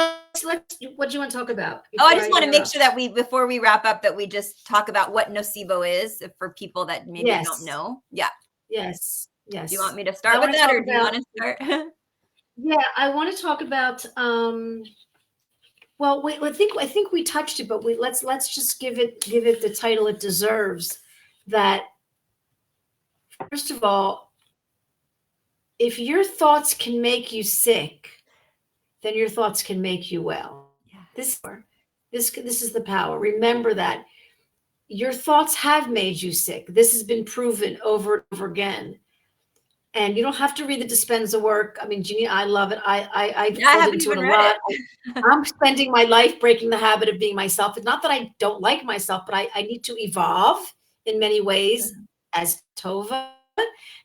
what do you want to talk about? Oh, I just want to make sure that before we wrap up, that we just talk about what nocebo is for people that maybe don't know. Yeah. Yes. Do you want me to start with that, or do you want to start? Yeah, I want to talk about well, I think we touched it, but let's just give it the title it deserves. That, first of all, if your thoughts can make you sick, then your thoughts can make you well. Yeah. This is the power. Remember that your thoughts have made you sick. This has been proven over and over again. And you don't have to read the Dispenza work. I mean, Jeannie, I love it. I Yeah, I filled haven't into it even a read lot. it. I'm spending my life breaking the habit of being myself. It's not that I don't like myself, but I need to evolve in many ways as Tova.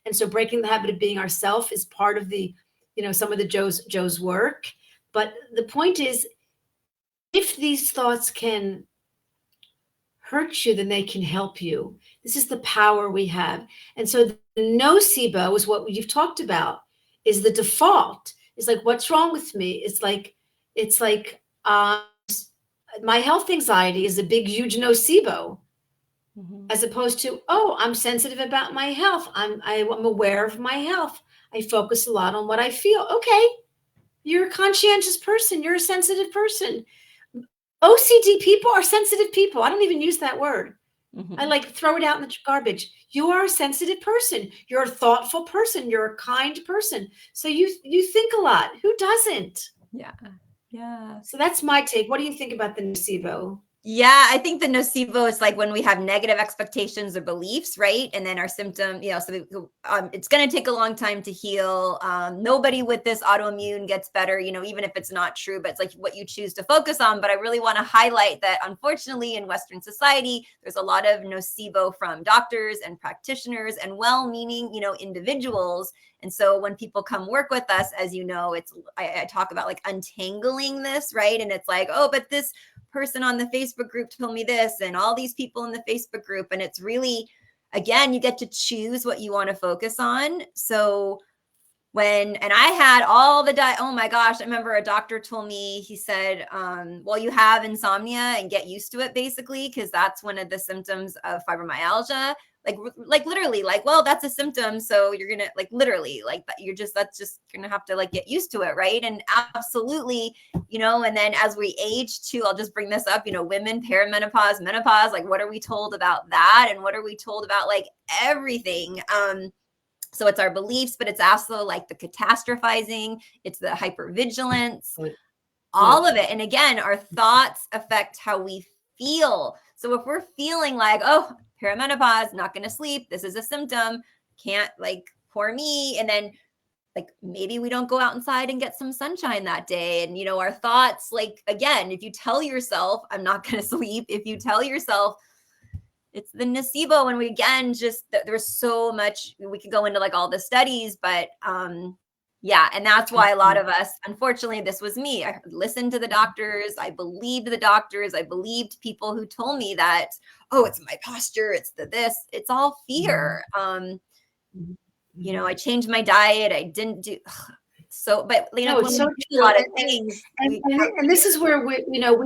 And so breaking the habit of being ourself is part of the, some of the Joe's work. But the point is, if these thoughts can hurt you, then they can help you. This is the power we have. And so the nocebo is what you've talked about, is the default. It's like, what's wrong with me? It's like my health anxiety is a big, huge nocebo, as opposed to, oh, I'm sensitive about my health. I'm aware of my health. I focus a lot on what I feel. Okay, you're a conscientious person. You're a sensitive person. OCD people are sensitive people. I don't even use that word. I like throw it out in the garbage. You are a sensitive person. You're a thoughtful person. You're a kind person. So you think a lot. Who doesn't? Yeah. So that's my take. What do you think about the nocebo? Yeah, I think the nocebo is like when we have negative expectations or beliefs, right? And then our symptom, so it's going to take a long time to heal. Nobody with this autoimmune gets better, even if it's not true, but it's like what you choose to focus on. But I really want to highlight that, unfortunately, in Western society, there's a lot of nocebo from doctors and practitioners and well-meaning, individuals. And so when people come work with us, as you know, I talk about like untangling this, right? And it's like, oh, but this person on the Facebook group told me this, and all these people in the Facebook group. And it's really, again, you get to choose what you want to focus on. So and I had all oh my gosh, I remember a doctor told me, he said, well, you have insomnia and get used to it, basically, because that's one of the symptoms of fibromyalgia. Like literally, like, well, that's a symptom. So you're going to literally that's just going to have to get used to it. Right. And absolutely, and then as we age too, I'll just bring this up, women, perimenopause, menopause, what are we told about that? And what are we told about everything? So it's our beliefs, but it's also the catastrophizing, it's the hypervigilance, all of it. And again, our thoughts affect how we feel. So if we're feeling oh, perimenopause, not going to sleep, this is a symptom, can't poor me. And then maybe we don't go out inside and get some sunshine that day. And, our thoughts, again, if you tell yourself, I'm not going to sleep, if you tell yourself, it's the nocebo. And we, again, just there's so much, we could go into all the studies, but yeah. And that's why a lot of us, unfortunately, this was me. I listened to the doctors. I believed the doctors. I believed people who told me that, oh, it's my posture. It's this, it's all fear. I changed my diet. I didn't do so, but It's so do a lot of things. And this is where we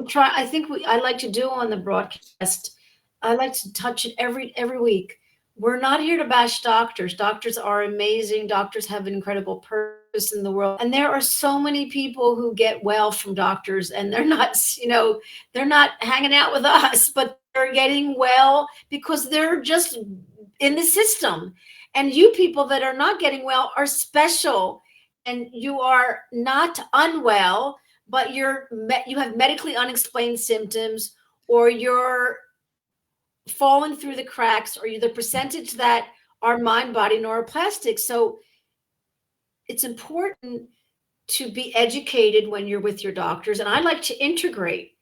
try. I think I like to do on the broadcast. I like to touch it every week. We're not here to bash doctors. Doctors are amazing. Doctors have an incredible purpose in the world. And there are so many people who get well from doctors, and they're not, they're not hanging out with us, but they're getting well because they're just in the system. And you people that are not getting well are special, and you are not unwell, but you have medically unexplained symptoms, or you're falling through the cracks, or you're the percentage that are mind body neuroplastic. So it's important to be educated when you're with your doctors. And I like to integrate.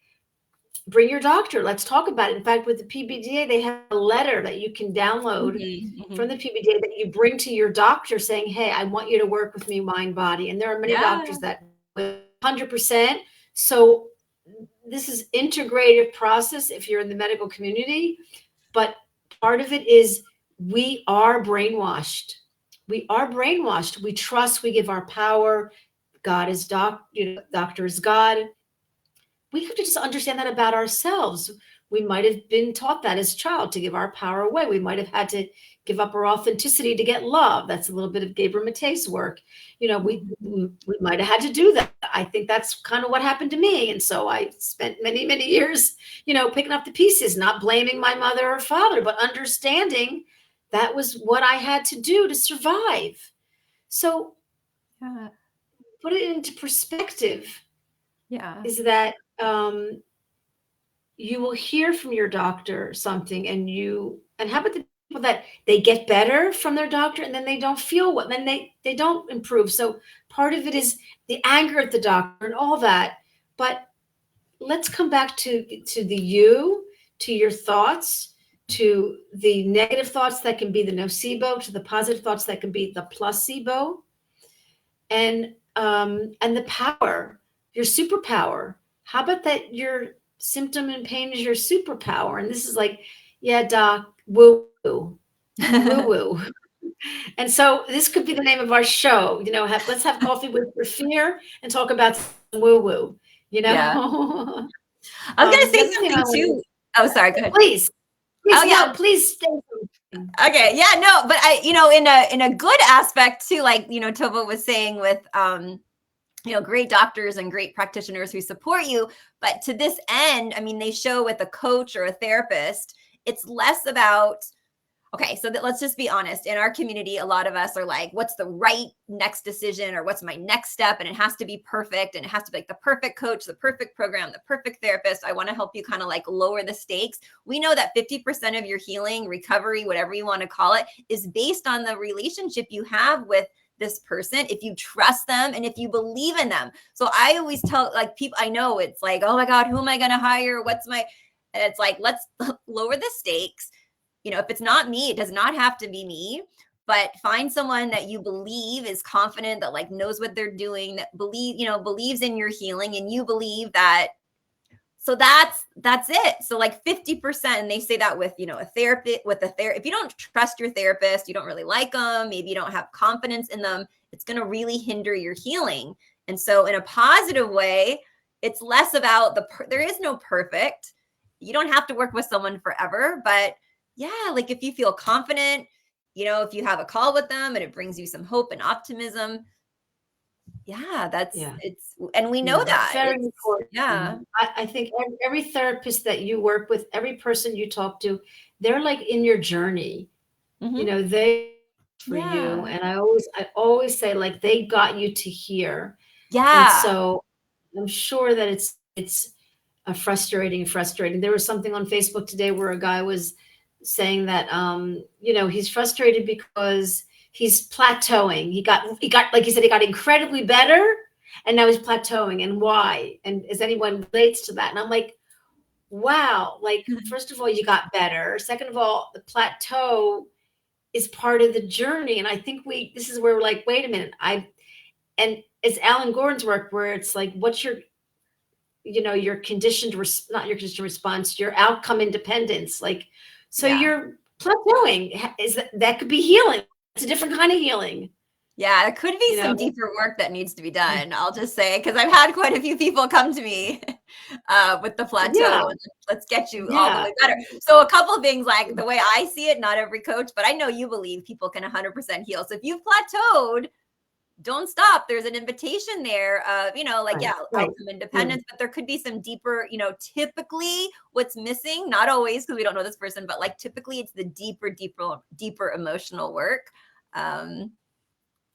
Bring your doctor. Let's talk about it. In fact, with the PBDA, they have a letter that you can download from the PBDA that you bring to your doctor saying, hey, I want you to work with me, mind, body. And there are many doctors that 100%. So this is integrative process if you're in the medical community. But part of it is we are brainwashed. We are brainwashed. We trust, we give our power. God is doctor is God. We have to just understand that about ourselves. We might have been taught that as a child, to give our power away. We might have had to give up our authenticity to get love. That's a little bit of Gabriel Mate's work. We might have had to do that. I think that's kind of what happened to me. And so I spent many, many years, picking up the pieces, not blaming my mother or father, but understanding that was what I had to do to survive. So put it into perspective. Is that you will hear from your doctor something, and how about the people that they get better from their doctor and then they don't feel well, then they don't improve. So part of it is the anger at the doctor and all that. But let's come back to the you, to your thoughts, to the negative thoughts that can be the nocebo, to the positive thoughts that can be the placebo, and the power, your superpower. How about that your symptom and pain is your superpower? And this is like, yeah, doc, woo woo, woo woo. And so this could be the name of our show. Let's have coffee with your fear and talk about woo woo. Yeah. I was gonna say something too. Oh, sorry. Go ahead. Please. Oh, yeah. No, please stay. Okay. Yeah. No, but in a good aspect too, like Tovah was saying with great doctors and great practitioners who support you. But to this end, I mean, they show with a coach or a therapist, it's less about. Okay, so let's just be honest. In our community, a lot of us are like, what's the right next decision or what's my next step? And it has to be perfect. And it has to be like the perfect coach, the perfect program, the perfect therapist. I want to help you kind of like lower the stakes. We know that 50% of your healing, recovery, whatever you want to call it, is based on the relationship you have with this person, if you trust them and if you believe in them. So I always tell like people, I know it's like, oh my God, who am I going to hire? And it's like, let's lower the stakes. If it's not me, it does not have to be me, but find someone that you believe is confident, that like knows what they're doing, that believes in your healing, and you believe that. So that's it. So like 50%, and they say that with, a therapist, if you don't trust your therapist, you don't really like them, maybe you don't have confidence in them, it's going to really hinder your healing. And so in a positive way, it's less about there is no perfect. You don't have to work with someone forever, but yeah, like if you feel confident, if you have a call with them and it brings you some hope and optimism, yeah, and we know that. Very important. Yeah. I think every therapist that you work with, every person you talk to, they're like in your journey. Mm-hmm. They for you. And I always say like they got you to here. Yeah. And so I'm sure that it's frustrating. There was something on Facebook today where a guy was saying that he's frustrated because he's plateauing. He got like he said, he got incredibly better and now he's plateauing. And why? And as anyone relates to that? And I'm like, wow, like first of all, you got better. Second of all, the plateau is part of the journey. And I think this is where we're like, wait a minute, and it's Alan Gordon's work where it's like, what's your not your conditioned response, your outcome independence. Like, so you're plateauing. That could be healing. It's a different kind of healing. Yeah, it could be some deeper work that needs to be done. I'll just say, because I've had quite a few people come to me with the plateau. Yeah. Let's get you all the way better. So a couple of things, like the way I see it, not every coach, but I know you believe people can 100% heal. So if you've plateaued, don't stop. There's an invitation there of, outcome independence, but there could be some deeper, typically what's missing, not always because we don't know this person, but like typically it's the deeper emotional work.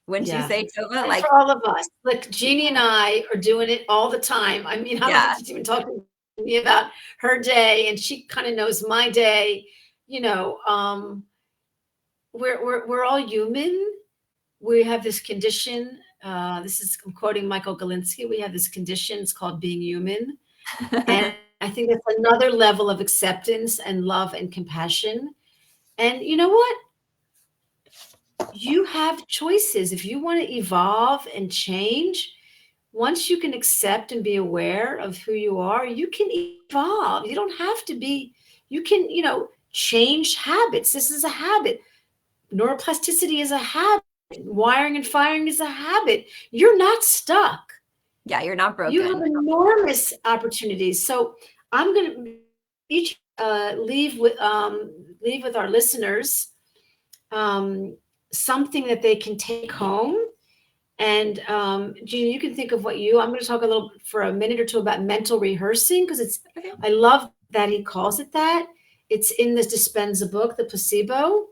Wouldn't you say, Tovah? Like for all of us, like Jeannie and I are doing it all the time. I mean, I don't think she's even talking to me about her day, and she kind of knows my day. We're all human. We have this condition. I'm quoting Michael Galinsky. We have this condition. It's called being human. And I think that's another level of acceptance and love and compassion. And you know what? You have choices. If you want to evolve and change, once you can accept and be aware of who you are, you can evolve. You don't have to be, you can, change habits. This is a habit. Neuroplasticity is a habit. Wiring and firing is a habit. You're not stuck. Yeah, you're not broken. You have enormous opportunities. So I'm going to each leave with our listeners something that they can take home. And Jeannie, you can think of I'm going to talk a little for a minute or two about mental rehearsing, because I love that he calls it that. It's in this Dispenza book, the Placebo.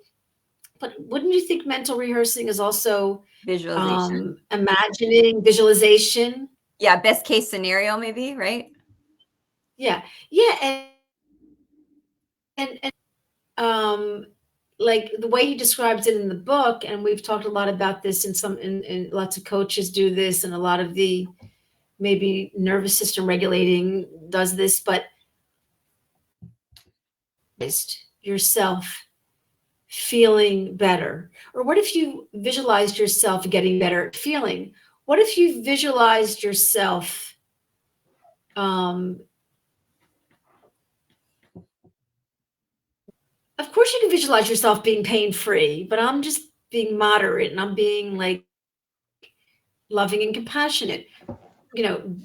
But wouldn't you think mental rehearsing is also visualization, imagining, visualization? Yeah, best case scenario, maybe, right? Yeah, and like the way he describes it in the book, and we've talked a lot about this in lots of coaches do this, and a lot of the maybe nervous system regulating does this, but yourself feeling better? Or what if you visualized yourself getting better at feeling? What if you visualized yourself of course you can visualize yourself being pain-free, but I'm just being moderate and I'm being like loving and compassionate. You know,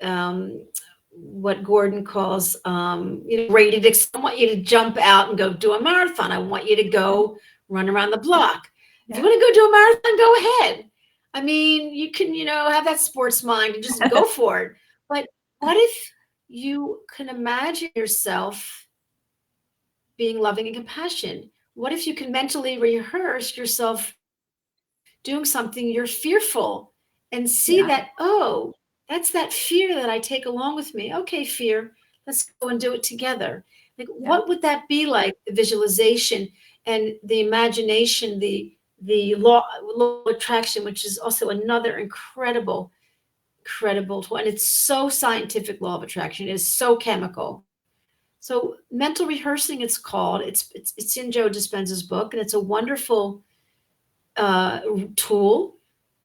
um, what Gordon calls, rated. I want you to jump out and go do a marathon. I want you to go run around the block. If you want to go do a marathon, go ahead. I mean, you can, have that sports mind and just go for it. But what if you can imagine yourself being loving and compassionate? What if you can mentally rehearse yourself doing something you're fearful and see that, oh, that's that fear that I take along with me. Okay, fear, let's go and do it together. Like, what would that be like? The visualization and the imagination, the law of attraction, which is also another incredible tool. And it's so scientific, law of attraction. It is so chemical. So mental rehearsing, it's called. It's in Joe Dispenza's book, and it's a wonderful tool.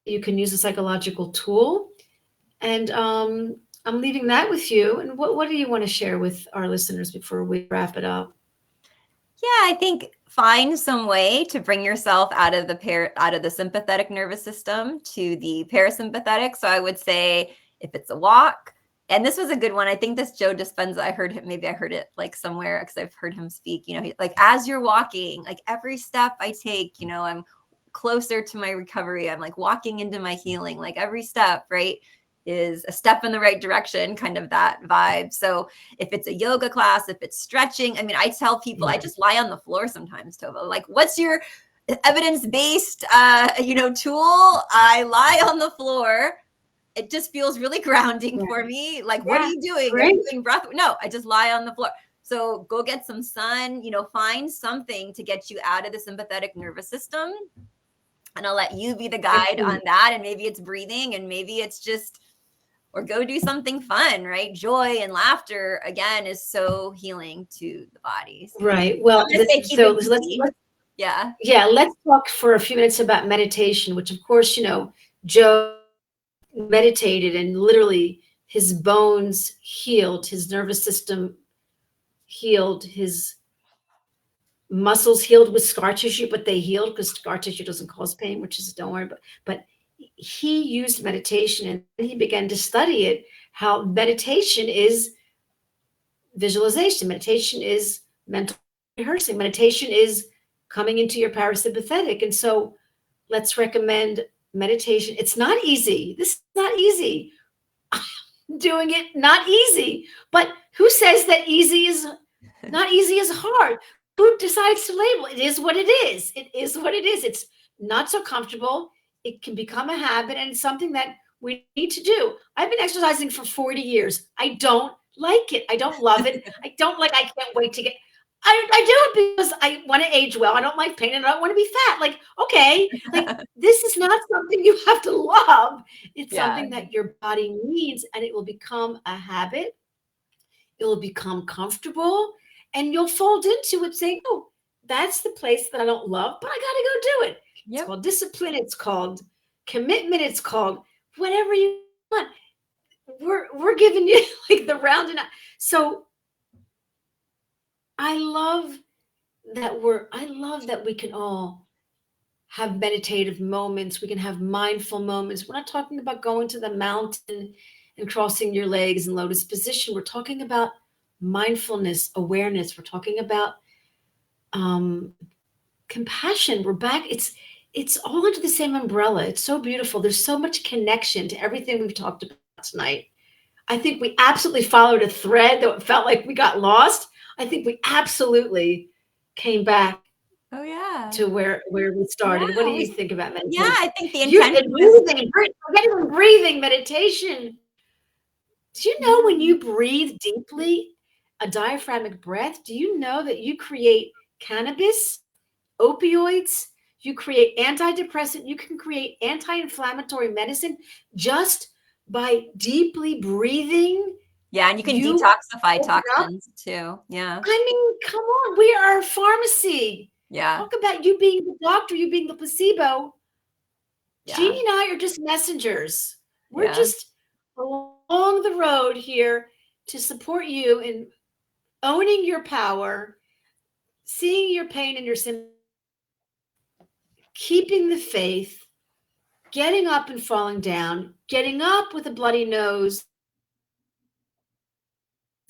You can use a psychological tool. And I'm leaving that with you. And what do you want to share with our listeners before we wrap it up? Yeah, I think find some way to bring yourself out of the sympathetic nervous system to the parasympathetic. So I would say if it's a walk, and this was a good one. I think this Joe Dispenza, I heard it like somewhere because I've heard him speak, like as you're walking, like every step I take, I'm closer to my recovery. I'm like walking into my healing, like every step, right, is a step in the right direction, kind of that vibe. So if it's a yoga class, if it's stretching, I mean, I tell people I just lie on the floor sometimes, Tovah. Like, what's your evidence-based, tool? I lie on the floor. It just feels really grounding for me. Like, what are you doing? Are you doing breath? No, I just lie on the floor. So go get some sun, find something to get you out of the sympathetic nervous system. And I'll let you be the guide on that. And maybe it's breathing, and maybe it's just, or go do something fun, right? Joy and laughter, again, is so healing to the body. So right. Well, let's talk for a few minutes about meditation, which, of course, Joe meditated and literally his bones healed, his nervous system healed, his muscles healed with scar tissue, but they healed because scar tissue doesn't cause pain, which is, don't worry about. But he used meditation and he began to study it, how meditation is visualization. Meditation is mental rehearsing. Meditation is coming into your parasympathetic. And so let's recommend meditation. It's not easy. This is not easy. Doing it, not easy. But who says that easy is not easy is hard? Who decides to label it? It is what it is. It is what it is. It's not so comfortable. It can become a habit, and it's something that we need to do. I've been exercising for 40 years. I don't like it. I don't love it. I can't wait to get. I do it because I want to age well. I don't like pain and I don't want to be fat. Like, okay, like this is not something you have to love. It's something that your body needs, and it will become a habit. It will become comfortable, and you'll fold into it saying, oh, that's the place that I don't love, but I got to go do it. It's called discipline. It's called commitment. It's called whatever you want. We're giving you like the round and out. So I love that we can all have meditative moments. We can have mindful moments. We're not talking about going to the mountain and crossing your legs in lotus position. We're talking about mindfulness, awareness. We're talking about compassion. We're back. It's all under the same umbrella. It's so beautiful. There's so much connection to everything we've talked about tonight. I think we absolutely followed a thread that felt like we got lost. I think we absolutely came back to where we started. What do you think about meditation? Yeah, I think the intention breathing meditation. Do you know when you breathe deeply, a diaphragmatic breath, do you know that you create cannabis, opioids, you create antidepressant, you can create anti-inflammatory medicine just by deeply breathing. Yeah, and you can You detoxify open up. toxins too. Yeah. I mean, come on, we are a pharmacy. Yeah. Talk about you being the doctor, you being the placebo. Yeah. Jeannie and I are just messengers. We're Yeah. just along the road here to support you in owning your power, seeing your pain and your symptoms, keeping the faith, getting up and falling down, getting up with a bloody nose,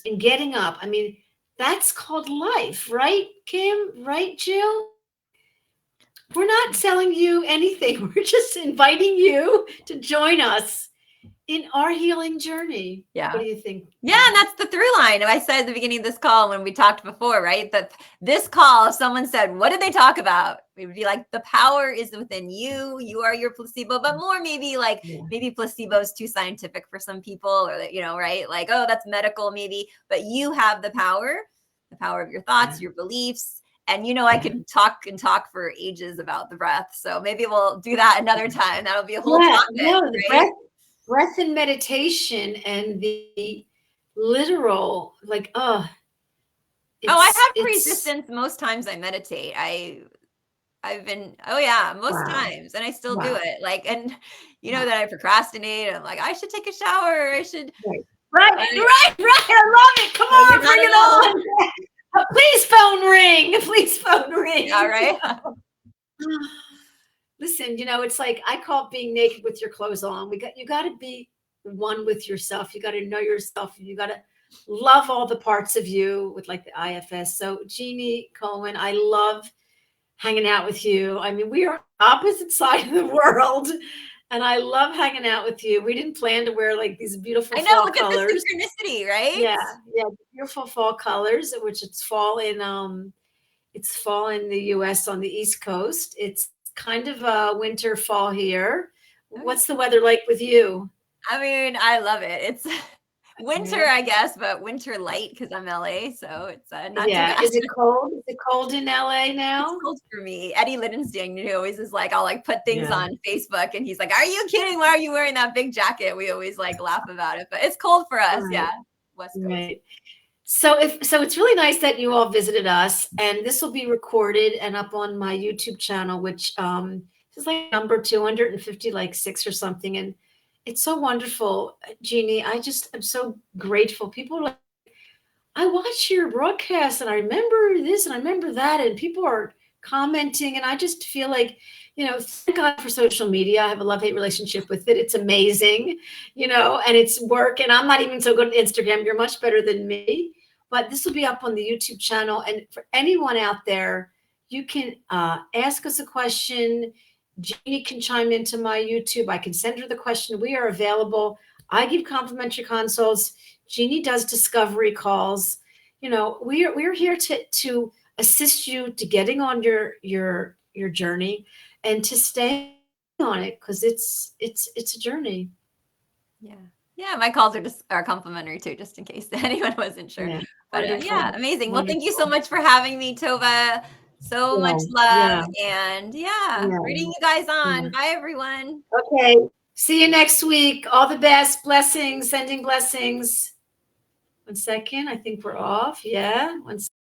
and getting up. I mean, that's called life, right, Kim? Right, Jill? We're not selling you anything. We're just inviting you to join us in our healing journey. Yeah. What do you think? Yeah, and that's the through line. I said at the beginning of this call when we talked before, right? That this call, if someone said, what did they talk about? We would be like, the power is within you. You are your placebo, but more maybe like maybe placebo is too scientific for some people, or that, you know, right? Like, oh, that's medical maybe, but you have the power of your thoughts, your beliefs. And, you know, I could talk and talk for ages about the breath. So maybe we'll do that another time. That'll be a whole topic. No, the right? breath and meditation and the literal, like, I have resistance most times I meditate. I've been, most times, and I still do it. Like, and you know that I procrastinate. I'm like, I should take a shower. I should. Right. I love it. Come on, bring it on. Please phone ring. Please phone ring. Yeah, right. Listen, you know, it's like I call it being naked with your clothes on. You got to be one with yourself. You got to know yourself. You got to love all the parts of you with like the IFS. So Jeannie Kulwin, I love hanging out with you. I mean, we are opposite side of the world, and I love hanging out with you. We didn't plan to wear like these beautiful fall look colors. At the synchronicity, right? Yeah, beautiful fall colors, which it's fall in the US on the East Coast. It's kind of a winter fall here. What's the weather like with you? I mean, I love it. It's winter, I guess, but winter light because I'm LA, so it's not too bad. Is it cold? Is it cold in LA now? It's cold for me. Eddie Lidenstein, you know, always is like, I'll like put things on Facebook, and he's like, "Are you kidding? Why are you wearing that big jacket?" We always like laugh about it, but it's cold for us. Right. Yeah, West Coast. Right. So it's really nice that you all visited us, and this will be recorded and up on my YouTube channel, which is like number 250, like 6 or something, and it's so wonderful, Jeannie. I'm so grateful. People are like, I watch your broadcast and I remember this and I remember that, and people are commenting, and I just feel like, you know, thank God for social media. I have a love-hate relationship with it. It's amazing, you know, and it's work, and I'm not even so good at Instagram. You're much better than me, but this will be up on the YouTube channel. And for anyone out there, you can ask us a question. Jeannie can chime into my YouTube. I can send her the question. We are available. I give complimentary consults. Jeannie does discovery calls. You know, we're here to assist you to getting on your journey and to stay on it, because it's a journey. Yeah, my calls are complimentary too, just in case anyone wasn't sure. But amazing. Wonderful. Well, thank you so much for having me, Tovah. So much love, and rooting you guys on. Bye, everyone. Okay, see you next week. All the best. Blessings. Sending blessings. 1 second. I think we're off. Yeah. 1 second.